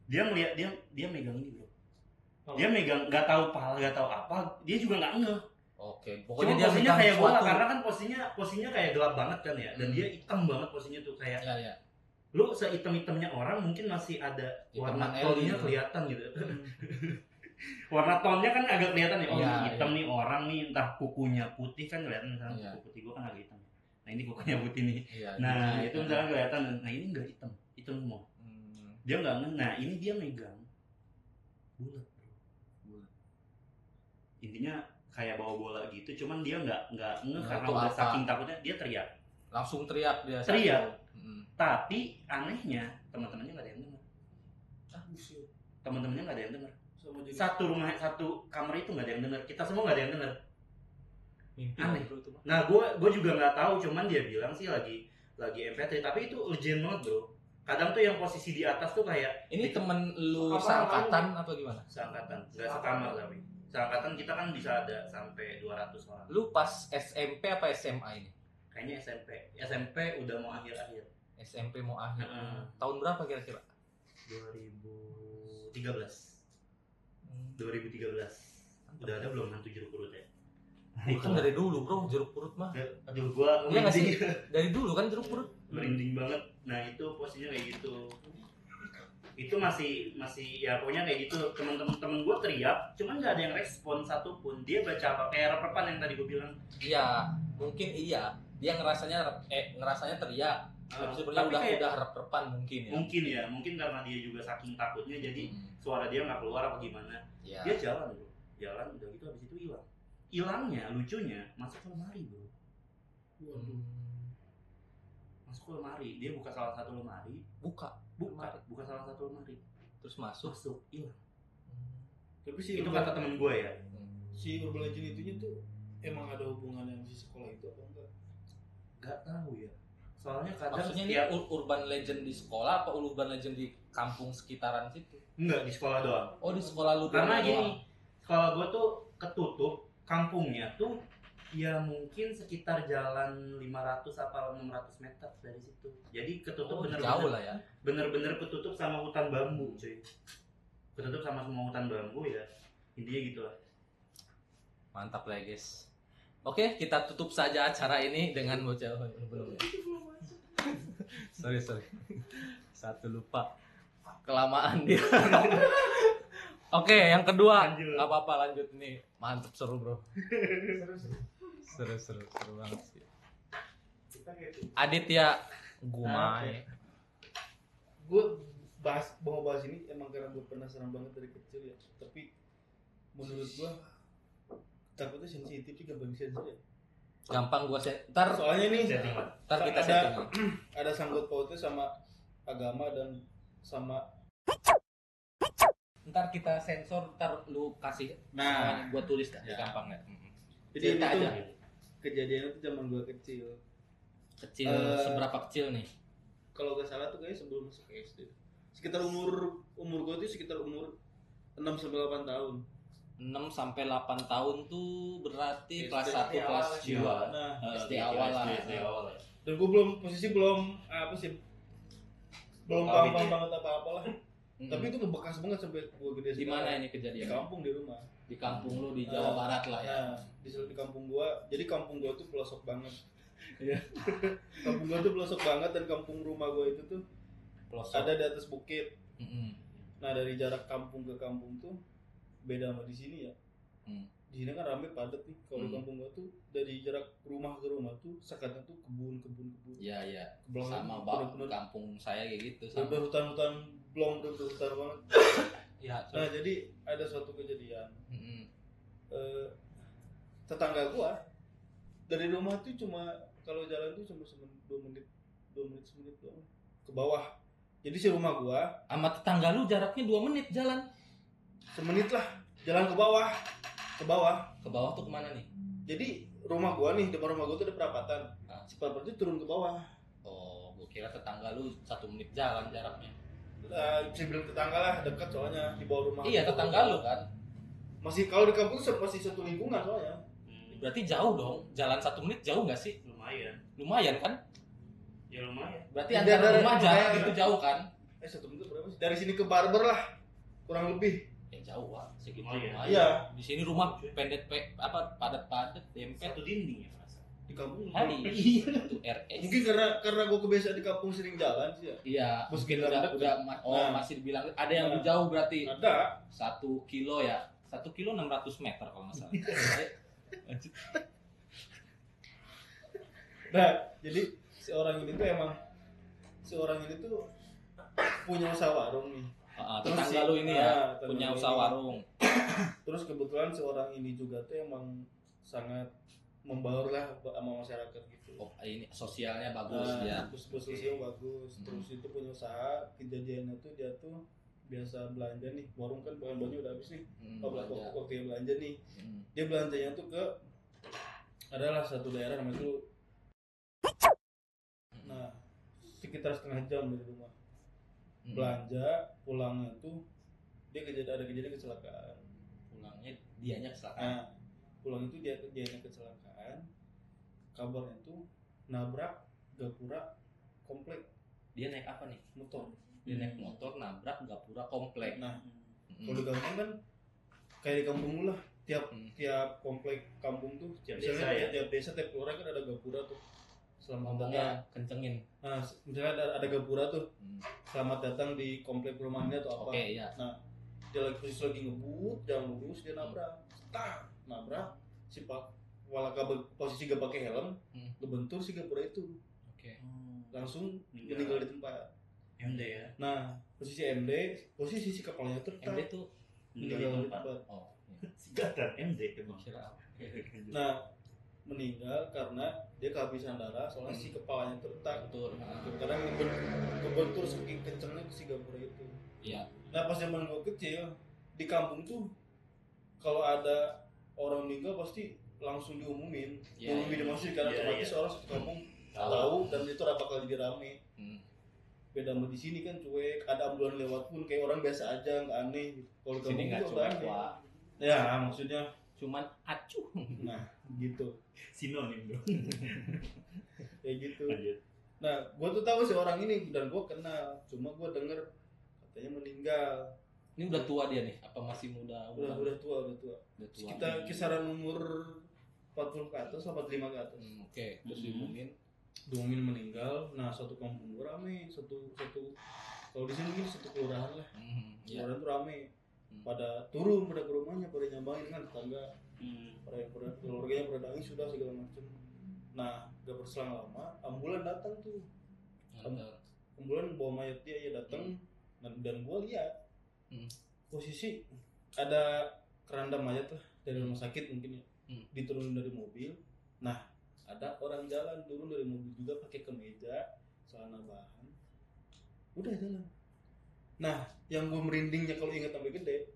Speaker 2: Dia melihat dia megang ini bro. Dia megang nggak tahu pala nggak tahu apa. Dia juga nggak ngeh.
Speaker 1: Oke,
Speaker 2: Cuma
Speaker 1: pokoknya dia
Speaker 2: posisinya
Speaker 1: megang
Speaker 2: kayak bola
Speaker 1: sesuatu.
Speaker 2: karena kan posisinya kayak gelap banget kan ya. Dan dia hitam banget posisinya tuh kayak.
Speaker 1: Ya.
Speaker 2: Lu sehitam-hitamnya orang mungkin masih ada warna
Speaker 1: Hitaman
Speaker 2: tonnya
Speaker 1: Eli.
Speaker 2: kelihatan gitu. Warna tonnya kan agak kelihatan ya. Oh,
Speaker 1: Iya,
Speaker 2: hitam
Speaker 1: iya.
Speaker 2: nih orang nih entah kukunya putih kan kelihatan misalnya
Speaker 1: Iya.
Speaker 2: kuku putih gua kan agak hitam. Nah, ini kukunya putih nih.
Speaker 1: Iya,
Speaker 2: Nah,
Speaker 1: jadi,
Speaker 2: itu misalnya kelihatan. Nah, ini enggak hitam. Hitam semua. Dia enggak ngeh. Nah, ini dia megang bulat. Intinya kayak bawa bola gitu, cuman dia nggak ngeh
Speaker 1: Nah,
Speaker 2: karena
Speaker 1: itu
Speaker 2: udah
Speaker 1: apa?
Speaker 2: saking takutnya dia teriak.
Speaker 1: langsung teriak dia.
Speaker 2: Teriak.
Speaker 1: Mm.
Speaker 2: Tapi anehnya teman-temannya nggak ada yang dengar.
Speaker 3: Buset.
Speaker 2: Teman-temannya nggak ada yang dengar.
Speaker 3: Sama jadi
Speaker 2: Satu kamar itu nggak ada yang dengar. Kita semua nggak ada yang dengar.
Speaker 1: Mimpi
Speaker 2: Aneh.
Speaker 1: bro itu mah.
Speaker 2: Nah, gue juga nggak tahu, cuman dia bilang sih lagi MP3, tapi itu legend banget bro. Kadang tuh yang posisi di atas tuh kayak
Speaker 1: Ini temen lu
Speaker 4: Apa
Speaker 1: seangkatan atau gimana?
Speaker 2: seangkatan, nggak sekamar tapi. Seangkatan kita kan bisa ada sampai 200 orang.
Speaker 1: Lu pas SMP apa SMA ini?
Speaker 2: Kayaknya SMP udah mau akhir-akhir.
Speaker 1: SMP mau akhir.
Speaker 2: Heeh.
Speaker 1: Tahun berapa kira-kira?
Speaker 2: 2013. 2013. Udah ada belum hantu jeruk purut ya?
Speaker 1: Kan dari dulu bro, jeruk purut mah.
Speaker 2: Aduh, gua
Speaker 1: Iya nggak sih?
Speaker 2: merinding.
Speaker 1: Dari dulu kan jeruk purut.
Speaker 2: Merinding banget. Nah, itu posisinya kayak gitu. Itu masih ya pokoknya kayak gitu. Temen gua teriak, cuman nggak ada yang respon satupun. Dia baca apa? Kayak reprepan yang tadi gua bilang.
Speaker 1: Iya, mungkin iya. Dia ngerasanya teriak. Tapi sebenarnya udah rep-repan mungkin ya.
Speaker 2: Mungkin karena dia juga saking takutnya jadi suara dia nggak keluar apa gimana.
Speaker 1: Iya.
Speaker 2: Dia jalan bro, udah gitu habis itu hilang. Hilangnya lucunya masuk ke lemari bro.
Speaker 3: waduh.
Speaker 2: Masuk ke lemari, dia buka salah satu lemari,
Speaker 1: Buka.
Speaker 2: buka salah satu lemari,
Speaker 1: Terus masuk.
Speaker 2: hilang.
Speaker 3: Tapi si
Speaker 2: Itu kata temen gue ya.
Speaker 3: si Urban Legend itunya tuh emang ada hubungannya sama si sekolah itu apa enggak?
Speaker 2: Gak tahu ya. Soalnya kadang
Speaker 1: Maksudnya ini urban legend di sekolah apa urban legend di kampung sekitaran situ?
Speaker 2: enggak di sekolah doang.
Speaker 1: Oh di sekolah lu
Speaker 2: Karena
Speaker 1: doang.
Speaker 2: gini, sekolah gue tuh ketutup, kampungnya tuh ya mungkin sekitar jalan 500 apa 600 meter dari situ. Jadi ketutup
Speaker 1: Oh, jauh
Speaker 2: bener-bener
Speaker 1: lah ya.
Speaker 2: bener-bener ketutup sama hutan bambu cuy. Ketutup sama semua hutan bambu ya. Intinya gitu lah.
Speaker 1: Mantap lah ya, guys. Oke, kita tutup saja acara ini dengan bocah belum. Sorry. Satu lupa. Kelamaan dia. Oke, yang kedua.
Speaker 2: Lanjut.
Speaker 1: Gak apa-apa lanjut nih. Mantap seru, Bro. Seru banget sih. Aditya Gumai.
Speaker 3: Gue mau bahas ini emang karena gue penasaran banget dari kecil ya. Tapi menurut gue takutnya sensitif sih gampang sensor ya.
Speaker 1: Gampang gua ntar
Speaker 3: Soalnya nih
Speaker 2: Setting lah.
Speaker 1: kita
Speaker 3: ada-
Speaker 1: setting.
Speaker 3: ada sangkut pautnya sama agama dan sama
Speaker 1: Ntar kita sensor, ntar lu kasih
Speaker 3: nah
Speaker 1: gua tulis kan,
Speaker 3: Ya.
Speaker 1: gampang ya.
Speaker 3: jadi
Speaker 1: Cerita
Speaker 3: itu
Speaker 1: aja.
Speaker 3: kejadian itu zaman gue kecil.
Speaker 1: Kecil, seberapa kecil nih?
Speaker 3: Kalau gak salah tuh kayaknya sebelum masuk ke SD. Sekitar umur gue tuh sekitar umur 6 sampai 8 tahun.
Speaker 1: 6 sampai 8 tahun tuh berarti
Speaker 3: SD
Speaker 1: kelas 1 kelas
Speaker 2: awal.
Speaker 1: 2.
Speaker 3: Nah,
Speaker 1: SD awal lah.
Speaker 2: SD awal ya.
Speaker 3: dan gue belum apa sih? Belum
Speaker 2: Paham
Speaker 3: paham
Speaker 2: ini.
Speaker 3: banget apa-apa lah. Tapi itu ngebekas banget sampai gue gede
Speaker 1: di mana ini
Speaker 3: Di
Speaker 1: kejadian?
Speaker 3: kampung, di rumah.
Speaker 1: Di kampung lu di Jawa Barat lah ya.
Speaker 3: Nah, di kampung gua, jadi kampung gua tuh pelosok banget.
Speaker 1: Iya.
Speaker 3: Kampung gua tuh pelosok banget dan kampung rumah gua itu tuh
Speaker 1: Pelosok.
Speaker 3: ada di atas bukit.
Speaker 1: Mm-mm.
Speaker 3: Nah, dari jarak kampung ke kampung tuh beda sama di sini ya.
Speaker 1: Hmm.
Speaker 3: Di sini kan rame padat nih. Kalau di
Speaker 1: Hmm.
Speaker 3: kampung gua tuh dari jarak rumah ke rumah tuh sekatnya tuh kebun.
Speaker 1: Iya.
Speaker 3: Belakang
Speaker 1: Sama
Speaker 3: tuh
Speaker 1: bang
Speaker 3: bener-bener
Speaker 1: kampung saya kayak gitu sama.
Speaker 3: bener-bener hutan-hutan belum hutan banget.
Speaker 1: Iya,
Speaker 3: Nah, jadi ada suatu kejadian.
Speaker 1: Mm-mm.
Speaker 3: tetangga gua dari rumah tuh cuma kalau jalan tuh cuma 2 menit doang ke bawah. Jadi si rumah gua
Speaker 1: Sama tetangga lu jaraknya 2 menit jalan.
Speaker 3: semenit lah jalan ke bawah.
Speaker 1: Ke bawah tuh kemana nih?
Speaker 3: Jadi rumah gua nih, depan rumah gua tuh ada perapatan.
Speaker 1: Ah.
Speaker 3: Si perapatan itu turun ke bawah.
Speaker 1: Oh, gua kira tetangga lu 1 menit jalan jaraknya.
Speaker 3: Bisa bilang tetangga lah, dekat soalnya di bawah rumah.
Speaker 1: Iya, tetangga lu kan.
Speaker 3: Masih kalau di kampung tuh masih satu lingkungan soalnya.
Speaker 1: Berarti jauh dong. Jalan 1 menit jauh nggak sih? Lumayan kan?
Speaker 2: Ya lumayan.
Speaker 1: Berarti
Speaker 3: Tidak
Speaker 1: antara
Speaker 3: ada-
Speaker 1: rumah
Speaker 3: ada-
Speaker 1: jarak itu jauh kan?
Speaker 3: 1 menit berapa sih? Dari sini ke barber lah, kurang lebih.
Speaker 1: Ya jauh, Wak. Segitu
Speaker 2: Lumayan.
Speaker 1: lumayan.
Speaker 3: Iya.
Speaker 1: Di sini rumah padat-padat, dempet.
Speaker 2: Satu dinding ya merasa.
Speaker 3: Di kampung.
Speaker 1: Hari itu RS.
Speaker 3: Mungkin karena gue kebiasaan di kampung sering jalan sih ya.
Speaker 1: Iya,
Speaker 3: Bus
Speaker 1: mungkin
Speaker 3: bilang deket. Nah.
Speaker 1: masih dibilang ada yang
Speaker 3: Nah.
Speaker 1: lebih jauh berarti.
Speaker 3: Ada.
Speaker 1: 1 kilo ya. 1 kilo 600 meter kalau nggak salah. Lanjut.
Speaker 3: Nah, jadi si orang ini tuh punya usaha warung nih. Terus
Speaker 1: Tetangga
Speaker 3: si-
Speaker 1: lu ini ya
Speaker 3: tetangga
Speaker 1: punya
Speaker 3: ini.
Speaker 1: usaha warung.
Speaker 3: Terus kebetulan si orang ini juga tuh emang sangat membaur lah sama masyarakat gitu.
Speaker 1: Oh, ini sosialnya bagus
Speaker 3: Nah,
Speaker 1: ya.
Speaker 3: terus sosial bagus. Terus itu punya usaha. Kejadiannya tuh dia tuh biasa belanja nih. Warung kan bahan-bahannya udah habis nih.
Speaker 1: Belanja.
Speaker 3: Waktu dia belanja nih.
Speaker 1: Hmm.
Speaker 3: Dia belanjanya tuh ke adalah satu daerah namanya itu. Nah, sekitar setengah jam dari rumah. Belanja, pulangnya tuh dia ada kejadian kecelakaan.
Speaker 1: Pulangnya dianya kecelakaan.
Speaker 3: Nah, pulang itu dianya kecelakaan. Kabarnya tuh nabrak gapura komplek
Speaker 1: Dia naik apa nih?
Speaker 3: motor.
Speaker 1: Dia naik motor nabrak gapura komplek.
Speaker 3: Nah,
Speaker 1: Hmm.
Speaker 3: kalau di kampung kan kayak di kampung lu lah, tiap komplek kampung tuh
Speaker 2: Tiap
Speaker 3: misalnya
Speaker 2: desa ya?
Speaker 3: tiap desa tiap kelurahan kan ada gapura tuh. Selamat datang.
Speaker 1: Ngomongnya kencengin.
Speaker 3: Nah, misalnya ada gapura tuh.
Speaker 1: Hmm.
Speaker 3: Selamat datang di komplek perumahannya atau apa.
Speaker 1: Oke, ya.
Speaker 3: Nah, dia lagi posisi lagi ngebut, jalan lurus dia nabrak. Nabrak si Pak posisi gak pakai helm, ngebentur si gapura itu.
Speaker 1: Oke.
Speaker 3: Langsung meninggal di tempat.
Speaker 2: MD ya.
Speaker 3: Nah, posisi MD, posisi si kepalanya
Speaker 1: MD
Speaker 3: tertak.
Speaker 1: tuh
Speaker 3: Meninggal di tempat.
Speaker 1: oh.
Speaker 2: Singkatan MD itu bang.
Speaker 1: Kira
Speaker 3: Nah, meninggal karena dia kehabisan darah soalnya si kepalanya tertak.
Speaker 1: betul.
Speaker 3: Karena ngebentur saking kencengnya si gapura itu.
Speaker 1: Iya.
Speaker 3: Nah, pas zaman gue kecil di kampung tuh kalau ada orang meninggal pasti langsung diumumin.
Speaker 1: Iya,
Speaker 3: Diumumin di masjid karena
Speaker 2: iya,
Speaker 3: otomatis
Speaker 2: iya.
Speaker 3: orang satu kampung tahu dan itu bakal jadi rame.
Speaker 1: Hmm.
Speaker 3: Beda sama di sini kan cuek, ada ambulan lewat pun kayak orang biasa aja, nggak aneh gitu. Kalau di
Speaker 1: Sini
Speaker 3: kampung
Speaker 1: nggak
Speaker 3: tuh
Speaker 1: cuek,
Speaker 3: aneh.
Speaker 1: Wak.
Speaker 3: Ya, maksudnya
Speaker 1: Cuman acuh.
Speaker 3: nah gitu.
Speaker 2: Sinonim dong.
Speaker 3: Kayak gitu.
Speaker 2: Lanjut.
Speaker 3: Nah, gua tuh tahu si orang ini dan gua kenal. Cuma gua denger katanya meninggal.
Speaker 1: Ini udah tua dia nih, apa masih muda?
Speaker 3: Udah tua.
Speaker 1: Udah tua.
Speaker 3: Kita kisaran umur 40 ke atas, 45 ke atas.
Speaker 1: Oke, terus diumumin.
Speaker 3: Diumumin meninggal. Nah, satu kampung gua rame, satu kalau di sini mungkin satu kelurahan lah.
Speaker 1: Iya.
Speaker 3: Kelurahan tuh rame. Pada turun pada ke rumahnya, pada nyambangin kan tetangga. Pada keluarganya pada nangis sudah segala macam. Nah, gak berselang lama, ambulan datang tuh. Ambulan bawa mayat dia ya datang dan gua lihat posisi ada keranda mayat lah dari rumah sakit mungkin ya. Diturunin dari mobil. Nah, ada orang jalan turun dari mobil juga pakai kemeja, celana bahan. Udah jalan. Nah, yang gue merindingnya kalau ingat sampai gede,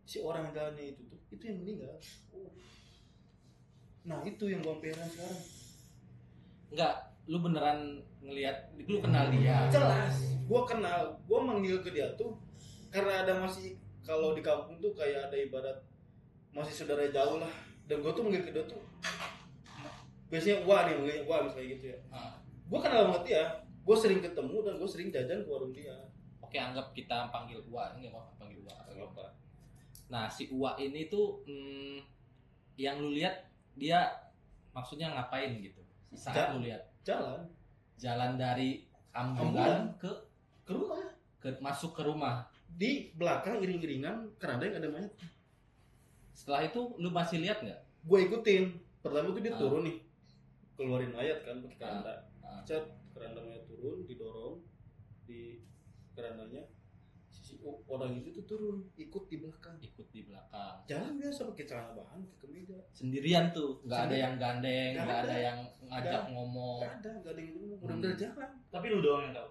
Speaker 3: si orang jalannya itu yang meninggal. Nah, itu yang gue sampai heran sekarang.
Speaker 1: Enggak, lu beneran ngelihat, lu kenal dia.
Speaker 3: Jelas, gue kenal, gue manggil ke dia tuh karena ada masih kalau di kampung tuh kayak ada ibarat masih saudara jauh lah. Dan gue tuh manggil ke dia tuh biasanya wah nih manggilnya wah misalnya gitu ya. Gue kenal banget dia, gue sering ketemu dan gue sering jajan ke warung dia.
Speaker 1: Oke, anggap kita panggil Uwa, enggak apa panggil Uwa. Nah, si Uwa ini tuh yang lu lihat dia maksudnya ngapain gitu? Saat lu lihat jalan dari ambulan ke
Speaker 3: rumah,
Speaker 1: masuk ke rumah.
Speaker 3: Di belakang iring-iringan keranda yang ada mayat.
Speaker 1: Setelah itu lu masih lihat nggak?
Speaker 3: Gue ikutin. Pertama tuh dia turun nih, keluarin mayat kan pakai keranda. Cat keranda mayat turun, didorong di kerandanya. Si orang itu tuh turun ikut di belakang jalan biasa pakai celana bahan pakai kemeja
Speaker 1: sendirian tuh, nggak ada yang gandeng, nggak ada yang ngajak
Speaker 3: Nggak.
Speaker 1: ngomong.
Speaker 3: nggak ada yang ngomong bener-bener jalan
Speaker 2: Tapi lu doang yang tahu.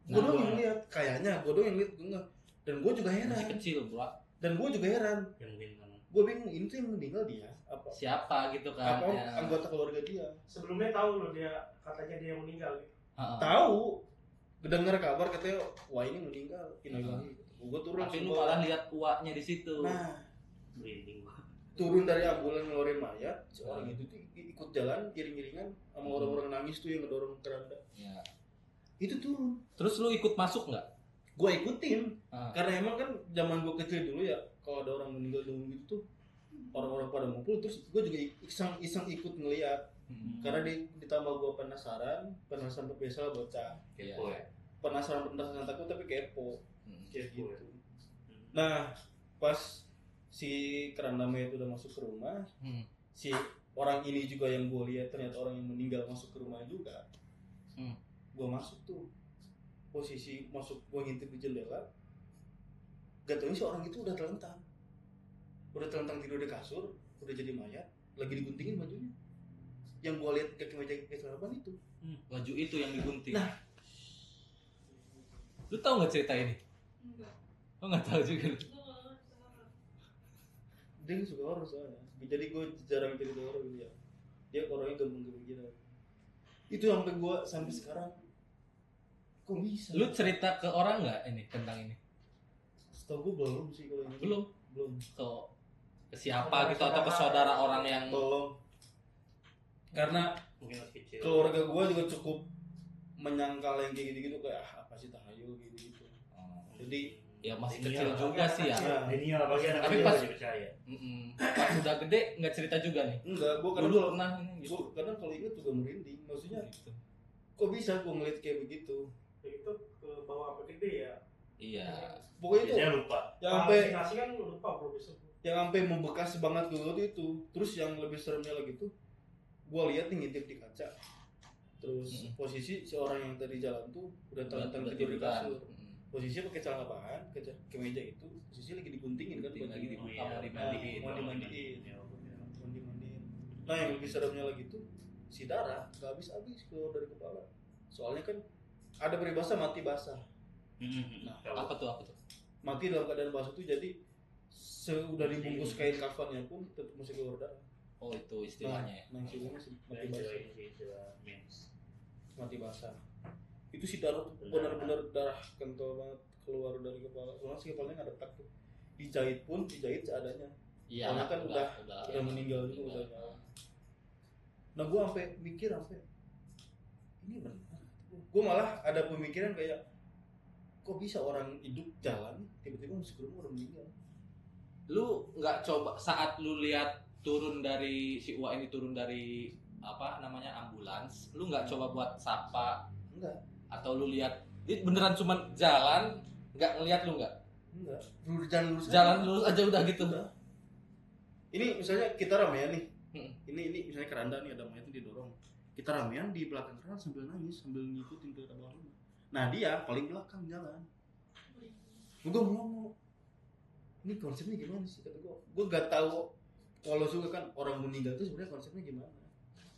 Speaker 3: gue doang yang lihat kayaknya gue doang yang lihat gue nggak dan gue juga heran
Speaker 1: Masih kecil, bro.
Speaker 3: dan gue juga heran
Speaker 2: Yang mungkin kan.
Speaker 3: gue bingung ini tuh yang meninggal dia apa
Speaker 1: Siapa gitu kan?
Speaker 3: apa
Speaker 1: Ya.
Speaker 3: anggota keluarga dia
Speaker 4: Sebelumnya tahu loh dia katanya dia meninggal gitu.
Speaker 1: Heeh.
Speaker 3: tahu dengar kabar katanya wah ini meninggal innalillahi gue turun
Speaker 1: Tapi lu
Speaker 3: langsung
Speaker 1: malah lihat uaknya di situ.
Speaker 3: nah
Speaker 2: Merinding gua.
Speaker 3: turun dari ambulan ngeluarin mayat seorang itu tuh ikut jalan iring-iringan sama orang-orang nangis tuh yang ngedorong keranda
Speaker 1: Ya.
Speaker 3: itu turun
Speaker 1: Terus lu ikut masuk nggak?
Speaker 3: gue ikutin
Speaker 1: Ah.
Speaker 3: karena emang kan zaman gue kecil dulu ya kalau ada orang meninggal dulu gitu tuh orang-orang pada ngumpul terus gue juga iseng ikut ngeliat karena ditambah gue penasaran biasa bocah
Speaker 2: Kepo ya.
Speaker 3: penasaran takut tapi kepo kayak
Speaker 2: Kepo
Speaker 3: gitu
Speaker 2: ya.
Speaker 3: nah pas si keranda mayat udah masuk ke rumah si orang ini juga yang gue lihat ternyata orang yang meninggal masuk ke rumah juga gue masuk tuh posisi masuk gue ngintip di jendela gak tau si orang itu udah telentang tidur di kasur udah jadi mayat lagi diguntingin bajunya yang gue lihat kaki meja kesalahan itu
Speaker 1: Baju itu yang digunting.
Speaker 3: Nah.
Speaker 1: Lu tahu nggak cerita ini?
Speaker 5: Enggak.
Speaker 1: Oh nggak tahu juga. Lu.
Speaker 3: dia suka horor soalnya jadi gue jarang cerita horor gitu ya dia orangnya gampang kepikiran itu sampai sekarang kok bisa
Speaker 1: Lu cerita ke orang nggak ini tentang ini?
Speaker 3: setahu gue belum sih kalau ini
Speaker 1: Belum. Ke siapa
Speaker 4: Saudara-
Speaker 1: gitu atau ke saudara orang yang
Speaker 3: tolong karena
Speaker 2: Mungkin masih kecil.
Speaker 3: keluarga gue juga cukup menyangkal yang kayak gitu-gitu kayak apa sih tahayul gitu-gitu jadi
Speaker 1: ya masih
Speaker 2: Denial.
Speaker 1: kecil juga sih ya.
Speaker 3: Nah,
Speaker 2: Denial bagi anak
Speaker 1: Tapi
Speaker 2: kecil
Speaker 1: pas-
Speaker 2: masih percaya.
Speaker 1: Pas udah gede nggak cerita juga nih.
Speaker 3: enggak gue kadang
Speaker 1: Dulu
Speaker 3: kalau
Speaker 1: pernah ini gitu.
Speaker 3: gue kadang kalau inget juga merinding maksudnya
Speaker 1: Gitu.
Speaker 3: kok bisa gue ngeliat kayak begitu
Speaker 4: Begitu ke bawah apa gede ya.
Speaker 1: Iya.
Speaker 3: pokoknya itu
Speaker 2: Biasanya lupa.
Speaker 3: yang sampai
Speaker 4: Halusinasi kan lupa bro besok.
Speaker 3: yang sampai membekas banget ke gue tuh itu terus yang lebih seremnya lagi tuh gue lihat nih ngintip di kaca terus posisi si orang yang tadi jalan tuh udah telentang tidur di kasur posisinya pakai celana bahan kemeja itu posisi lagi diguntingin kan
Speaker 1: Lagi
Speaker 3: bajunya.
Speaker 1: dibuka,
Speaker 2: Iya,
Speaker 1: mau dimandiin.
Speaker 3: mau dimandiin
Speaker 2: Ya, bener.
Speaker 3: mandi-mandiin. Nah yang lebih seremnya lagi tuh si darah gak habis-habis keluar dari kepala. Soalnya kan ada peribahasa mati basah. Nah,
Speaker 2: Tahu.
Speaker 1: Apa tuh?
Speaker 3: Mati dalam keadaan basah tuh jadi sudah dibungkus kain kafannya pun tetap masih keluar darah.
Speaker 1: Oh itu istilahnya ya.
Speaker 3: Nah istilahnya sih
Speaker 2: Dan
Speaker 3: mati
Speaker 2: istilah
Speaker 3: basah.
Speaker 2: ini sih istilah mens.
Speaker 3: Mati basah. Itu si darah tuh benar-benar darah kental banget keluar dari kepala. Soalnya si kepalanya nggak retak tuh. Dijahit seadanya.
Speaker 1: Iya.
Speaker 3: Soalnya kan udah meninggal juga udah nyawa. Nah gue sampai mikir ini benar. Gue malah ada pemikiran kayak kok bisa orang hidup jalan tiba-tiba masuk ke rumah udah meninggal.
Speaker 1: Lu nggak coba saat lu lihat turun dari si Uwa ini turun dari apa namanya ambulans, lu nggak coba buat sapa
Speaker 3: Enggak.
Speaker 1: atau lu lihat ini beneran cuman jalan nggak ngelihat lu nggak?
Speaker 3: Enggak. Lurus
Speaker 1: Jalan lurus aja udah gitu.
Speaker 3: Udah. Ini misalnya kita ramean nih.
Speaker 1: Hmm.
Speaker 3: Ini misalnya keranda nih ada mayat didorong. Kita ramean di belakang keranda sambil nangis sambil ngikutin ke bawah rumah. Nah dia paling belakang jalan. Gue ngomong, ini konsepnya gimana sih kata gue? Gue gak tahu kalau suka kan orang meninggal itu sebenarnya konsepnya gimana?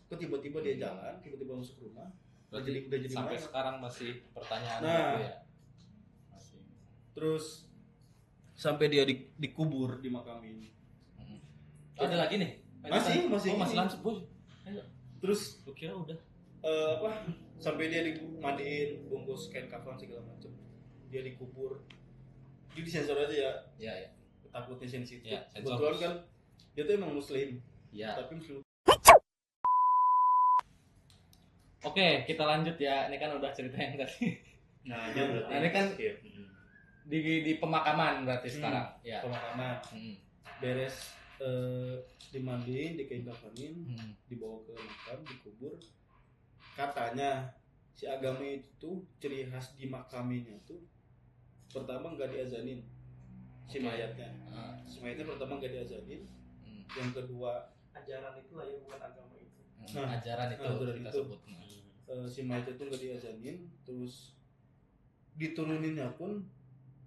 Speaker 3: Kok tiba-tiba dia jalan, tiba-tiba masuk rumah, udah jadi
Speaker 1: Sampai
Speaker 3: mayat.
Speaker 1: sekarang masih pertanyaan
Speaker 3: Nah.
Speaker 1: gitu ya. Masih.
Speaker 3: Terus sampai dia dikubur, dimakamin.
Speaker 1: Ada lagi nih?
Speaker 3: Masih
Speaker 1: Oh, masih
Speaker 3: gini.
Speaker 1: lanjut, Boy.
Speaker 3: Terus
Speaker 1: Lu kira udah?
Speaker 3: sampai dia dimandiin, bungkus kain kafan segala macem, dia dikubur. Dia disensor aja ya,
Speaker 1: Iya, ya.
Speaker 3: takutnya sensitif.
Speaker 1: Ya, sensor.
Speaker 3: Kebetulan kan dia tuh emang muslim,
Speaker 1: Ya.
Speaker 3: tapi muslim.
Speaker 1: Oke, kita lanjut ya. Ini kan udah cerita yang tadi.
Speaker 2: Nah, dia berarti
Speaker 1: Nah, ini kan
Speaker 2: skip.
Speaker 1: Di pemakaman berarti sekarang. Ya.
Speaker 3: Pemakaman beres, dimandiin, dikain kafanin, dibawa ke makam, dikubur. Katanya si agama itu tuh ciri khas di makaminnya tuh pertama nggak diazanin si
Speaker 1: Oke.
Speaker 3: mayatnya. Si mayatnya pertama nggak diazanin, yang kedua
Speaker 4: Ajaran itu lah ya, bukan agama itu.
Speaker 3: Nah,
Speaker 1: Ajaran itu
Speaker 3: ajaran
Speaker 1: kita
Speaker 3: itu.
Speaker 1: sebut.
Speaker 3: si mayat itu nggak diazanin, terus dituruninnya pun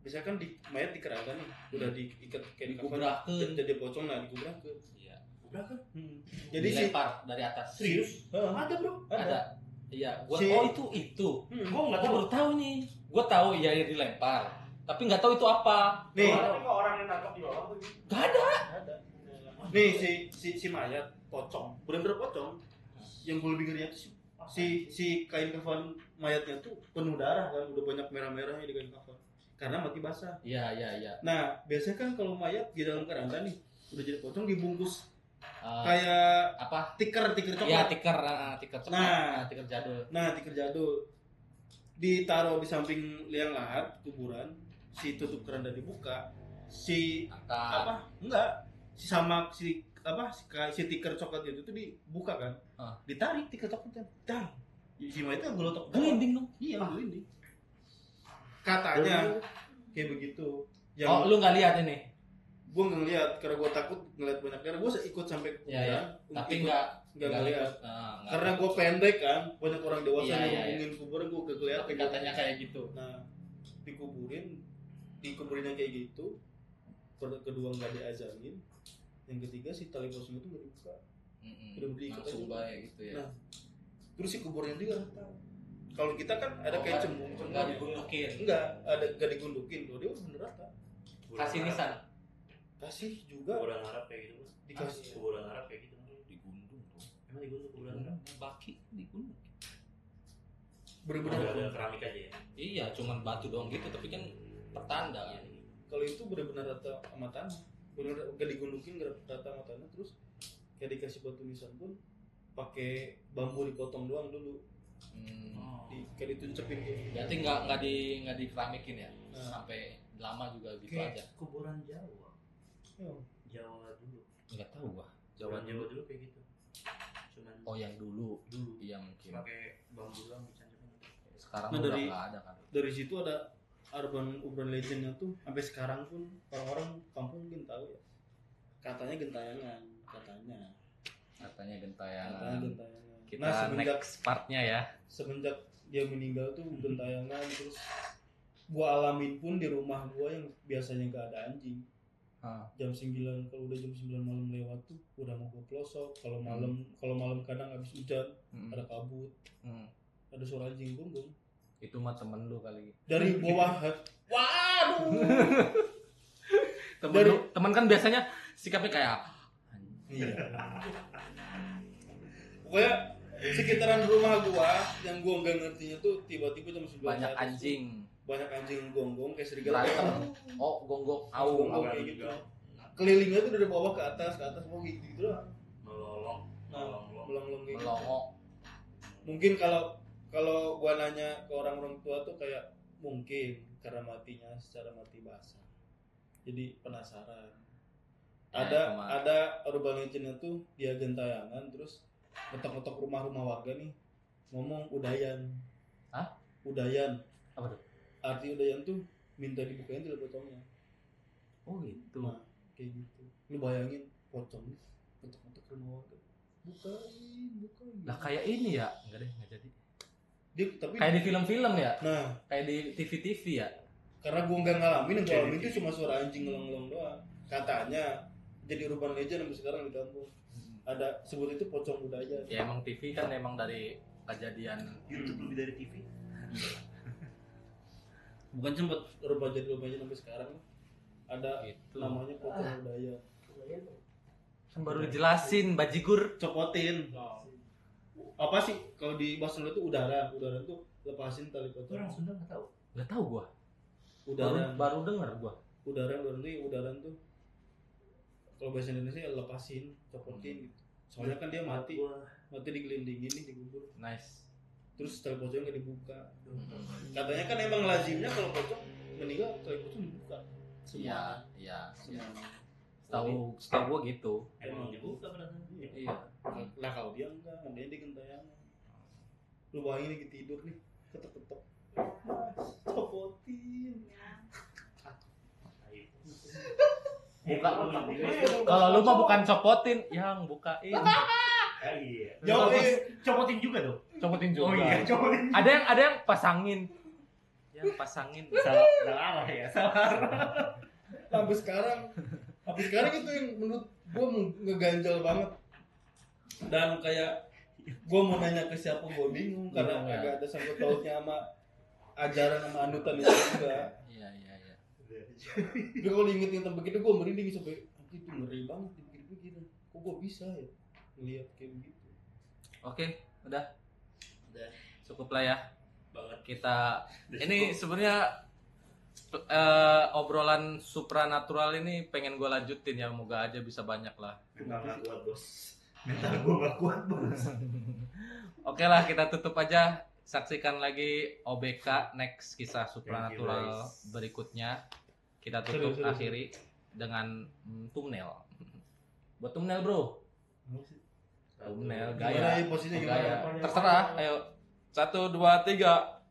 Speaker 3: biasanya kan di mayat di keranda nih, udah diikat kayak di kafan,
Speaker 1: Digubrakeun.
Speaker 3: jadi pocong lah digubrakeun.
Speaker 1: Iya.
Speaker 2: Berapa?
Speaker 3: Jadi si
Speaker 1: dilempar dari atas.
Speaker 2: Serius? Ada bro.
Speaker 1: Ada. Iya, gua itu.
Speaker 2: Gua nggak
Speaker 1: Gua
Speaker 2: tahu.
Speaker 1: baru tahu nih. Gua tahu ya dilempar. Tapi nggak tahu itu apa.
Speaker 3: Nih,
Speaker 4: Tapi kok orang yang tangkap di bawah tuh gitu.
Speaker 1: Gak ada.
Speaker 3: ada. Nih si mayat pocong, bener-bener pocong. Yang gue lebih ngeri itu si kain kafan mayatnya tuh penuh darah kan, udah banyak merah-merahnya di kain kafan. Karena mati basah.
Speaker 1: Iya.
Speaker 3: Nah, biasanya kan kalau mayat di dalam keranda nih, udah jadi pocong dibungkus
Speaker 1: Ah,
Speaker 3: kayak
Speaker 1: apa?
Speaker 3: tiker
Speaker 1: Iya,
Speaker 3: coklat.
Speaker 1: tiker coklat.
Speaker 3: Nah.
Speaker 1: Tiker jadul.
Speaker 3: Nah, tiker jadul ditaruh di samping liang lahat kuburan, si tutup keranda dibuka, si
Speaker 1: Angkat.
Speaker 3: apa? Enggak. Si tiker coklat itu tuh dibuka kan.
Speaker 1: Ah.
Speaker 3: Ditarik tiker coklatnya. Dar. Si mayatnya gelotok.
Speaker 1: Gelinding dong.
Speaker 3: Iya, gelinding. Katanya kayak begitu.
Speaker 1: Oh, lu nggak lihat ini?
Speaker 3: Gue nggak ngeliat karena gue takut ngeliat banyak darah. Gue ikut sampai ke
Speaker 1: Iya, iya.
Speaker 3: kuburan,
Speaker 1: Tapi
Speaker 3: ikut-
Speaker 1: nggak
Speaker 3: nggak ngeliat.
Speaker 1: Nggak.
Speaker 3: Karena gue pendek kan, banyak orang dewasa
Speaker 1: Iya,
Speaker 3: yang
Speaker 1: iya,
Speaker 3: ngomongin kuburan, gue kegeliat.
Speaker 1: Tapi katanya kayak gitu.
Speaker 3: Nah, dikuburin yang kayak gitu. Kedua nggak diazanin. Yang ketiga si tali pocong itu nggak dibuka. Udah diikat
Speaker 1: Langsung
Speaker 3: aja.
Speaker 1: baik gitu ya.
Speaker 3: Nah, terus si kuburannya juga rata. Kalau kita kan ada kayak cembung,
Speaker 1: Nggak digundukin.
Speaker 3: Enggak, ada gak digundukin. Kalau dia bener rata.
Speaker 1: Kasih nisan.
Speaker 3: Kasih juga
Speaker 2: Kuburan Arab kayak gitu.
Speaker 3: dikasih.
Speaker 2: Kuburan Arab kayak gitu.
Speaker 1: Digundung tuh.
Speaker 2: Emang digundung kuburan Arab?
Speaker 1: Baki digundung.
Speaker 3: Bener-bener.
Speaker 2: Ada keramik aja ya.
Speaker 1: Iya, cuman batu doang gitu, tapi kan pertanda kan.
Speaker 3: Kalau itu bener-bener rata sama tanah. Bener gak digundukin, gak rata sama tanah. Terus kayak dikasih batu nisan pun pakai bambu dipotong doang dulu. Kayak dituncepin gitu.
Speaker 1: Berarti nggak dikeramikin ya?
Speaker 3: Nah.
Speaker 1: Sampai lama juga gitu
Speaker 2: Kayak
Speaker 1: aja.
Speaker 2: kuburan Jawa.
Speaker 3: Oh.
Speaker 2: Jawa dulu.
Speaker 1: Nggak tahu gua.
Speaker 2: Jawa dulu kayak gitu. Cuman
Speaker 1: Oh, yang dulu.
Speaker 2: dulu
Speaker 1: Iya mungkin.
Speaker 2: pakai bambu doang dicancapin.
Speaker 1: Sekarang
Speaker 3: Nah,
Speaker 1: udah
Speaker 3: dari-
Speaker 1: nggak ada kan.
Speaker 3: Dari situ ada urban legendnya tuh sampai sekarang pun orang-orang kampung mungkin tahu ya. Katanya gentayangan, katanya
Speaker 1: Gentayangan.
Speaker 3: gentayangan.
Speaker 1: Kita
Speaker 3: Nah,
Speaker 1: next partnya ya.
Speaker 3: semenjak dia meninggal tuh gentayangan terus gua alamin pun di rumah gua yang biasanya gak ada anjing. Jam 9, kalau udah jam 9 malam lewat tuh udah mau gua pelosok. Kalau malam kadang habis hujan ada kabut, ada suara anjing gonggong
Speaker 1: Itu mah temen lu kali.
Speaker 3: dari bawah. Waduh.
Speaker 1: Temen kan biasanya sikapnya kayak
Speaker 3: Iya. Pokoknya sekitaran rumah gua yang gua nggak ngertinya tuh tiba-tiba jam 9
Speaker 1: banyak
Speaker 3: ke atas tuh
Speaker 1: anjing.
Speaker 3: banyak anjing gonggong kayak serigala
Speaker 1: Berantem. Oh, gonggong au.
Speaker 3: gonggong kayak gitu. Kelilingnya tuh dari bawah ke atas mau gitu lah.
Speaker 2: Melolong.
Speaker 3: Nah, melong-melong kayak gitu.
Speaker 1: Melongo.
Speaker 3: Mungkin kalau gua nanya ke orang-orang tua tuh kayak mungkin karena matinya secara mati basah. Jadi penasaran. Ada urban legendnya tuh dia gentayangan terus ngetok-ngetok rumah-rumah warga nih ngomong udayan.
Speaker 1: Hah?
Speaker 3: Udayan.
Speaker 1: Apa tuh?
Speaker 3: Arti udayan tuh minta dibukain tali pocongnya.
Speaker 1: Oh gitu.
Speaker 3: Nah, kayak gitu. Lu bayangin pocong nih ngetok-ngetok rumah warga. Bukain.
Speaker 1: Lah kayak ini ya? Enggak jadi.
Speaker 3: Dia tapi
Speaker 1: Kayak di film-film ya?
Speaker 3: nah,
Speaker 1: Kayak di TV-TV ya?
Speaker 3: karena gua nggak ngalamin, yang gua alamin itu cuma suara anjing ngelong-ngelong doang. Katanya jadi urban legend sampai sekarang di kampung. Ada sebut itu pocong budaya.
Speaker 1: Ya emang TV kan emang dari kejadian.
Speaker 2: YouTube lebih dari TV.
Speaker 3: Bukan sempet urban legend sampai sekarang. Ada
Speaker 1: Itu.
Speaker 3: namanya pocong budaya.
Speaker 1: Kan baru dijelasin bajigur.
Speaker 3: Copotin. Apa sih kalau di bahasa Sunda itu udaran tuh lepasin tali pocong.
Speaker 2: Orang Sunda nggak tahu.
Speaker 1: Nggak tahu gua.
Speaker 3: Udaran.
Speaker 1: Baru denger gua.
Speaker 3: Udaran tuh kalau bahasa Indonesia ya lepasin, copotin gitu. Soalnya kan dia mati digelindingin nih dikubur.
Speaker 1: Nice.
Speaker 3: Terus tali pocongnya nggak dibuka. Katanya kan emang lazimnya kalau pocong meninggal tali pocong dibuka.
Speaker 1: Iya.
Speaker 3: Semua.
Speaker 1: Setahu gua gitu.
Speaker 2: Emang dibuka berarti.
Speaker 1: Iya.
Speaker 3: Nah kalau dia enggak, dia digentayangan. Lu bayangin lagi tidur nih, ketok-ketok. Copotin.
Speaker 1: Buka. Kalau lu mah bukan copotin, yang bukain.
Speaker 2: Iya.
Speaker 3: Jauh
Speaker 2: Copotin juga dong.
Speaker 1: Copotin juga.
Speaker 2: Oh iya, copotin.
Speaker 1: Ada yang pasangin. yang pasangin.
Speaker 2: Salah ya, salah.
Speaker 3: Sampai sekarang itu yang menurut gue ngeganjal banget. Dan kayak gue mau nanya ke siapa gue bingung karena agak ada sangkut pautnya sama ajaran sama anutan itu juga.
Speaker 1: Iya.
Speaker 3: Gue kalau inget-inget begitu gue merinding sampai itu ngeri banget dipikir-pikir. Kok gue bisa ya ngeliat kayak begitu.
Speaker 1: Oke, udah
Speaker 2: Udah
Speaker 1: cukup lah ya.
Speaker 2: banget.
Speaker 1: Kita
Speaker 2: Udah
Speaker 1: ini
Speaker 2: cukup.
Speaker 1: sebenarnya obrolan supranatural ini pengen gue lanjutin ya, moga aja bisa banyak lah.
Speaker 2: Mental nggak kuat bos. Mental gue nggak kuat bos.
Speaker 1: Oke lah, kita tutup aja. Saksikan lagi OBK next kisah supranatural
Speaker 2: guys.
Speaker 1: berikutnya. Kita tutup
Speaker 3: Seru.
Speaker 1: akhiri dengan thumbnail. Buat thumbnail bro. Thumbnail
Speaker 3: Gimana
Speaker 1: gaya.
Speaker 3: ya, posisinya
Speaker 1: Gaya.
Speaker 3: gimana?
Speaker 1: Terserah. Ayo. 1, 2, 3.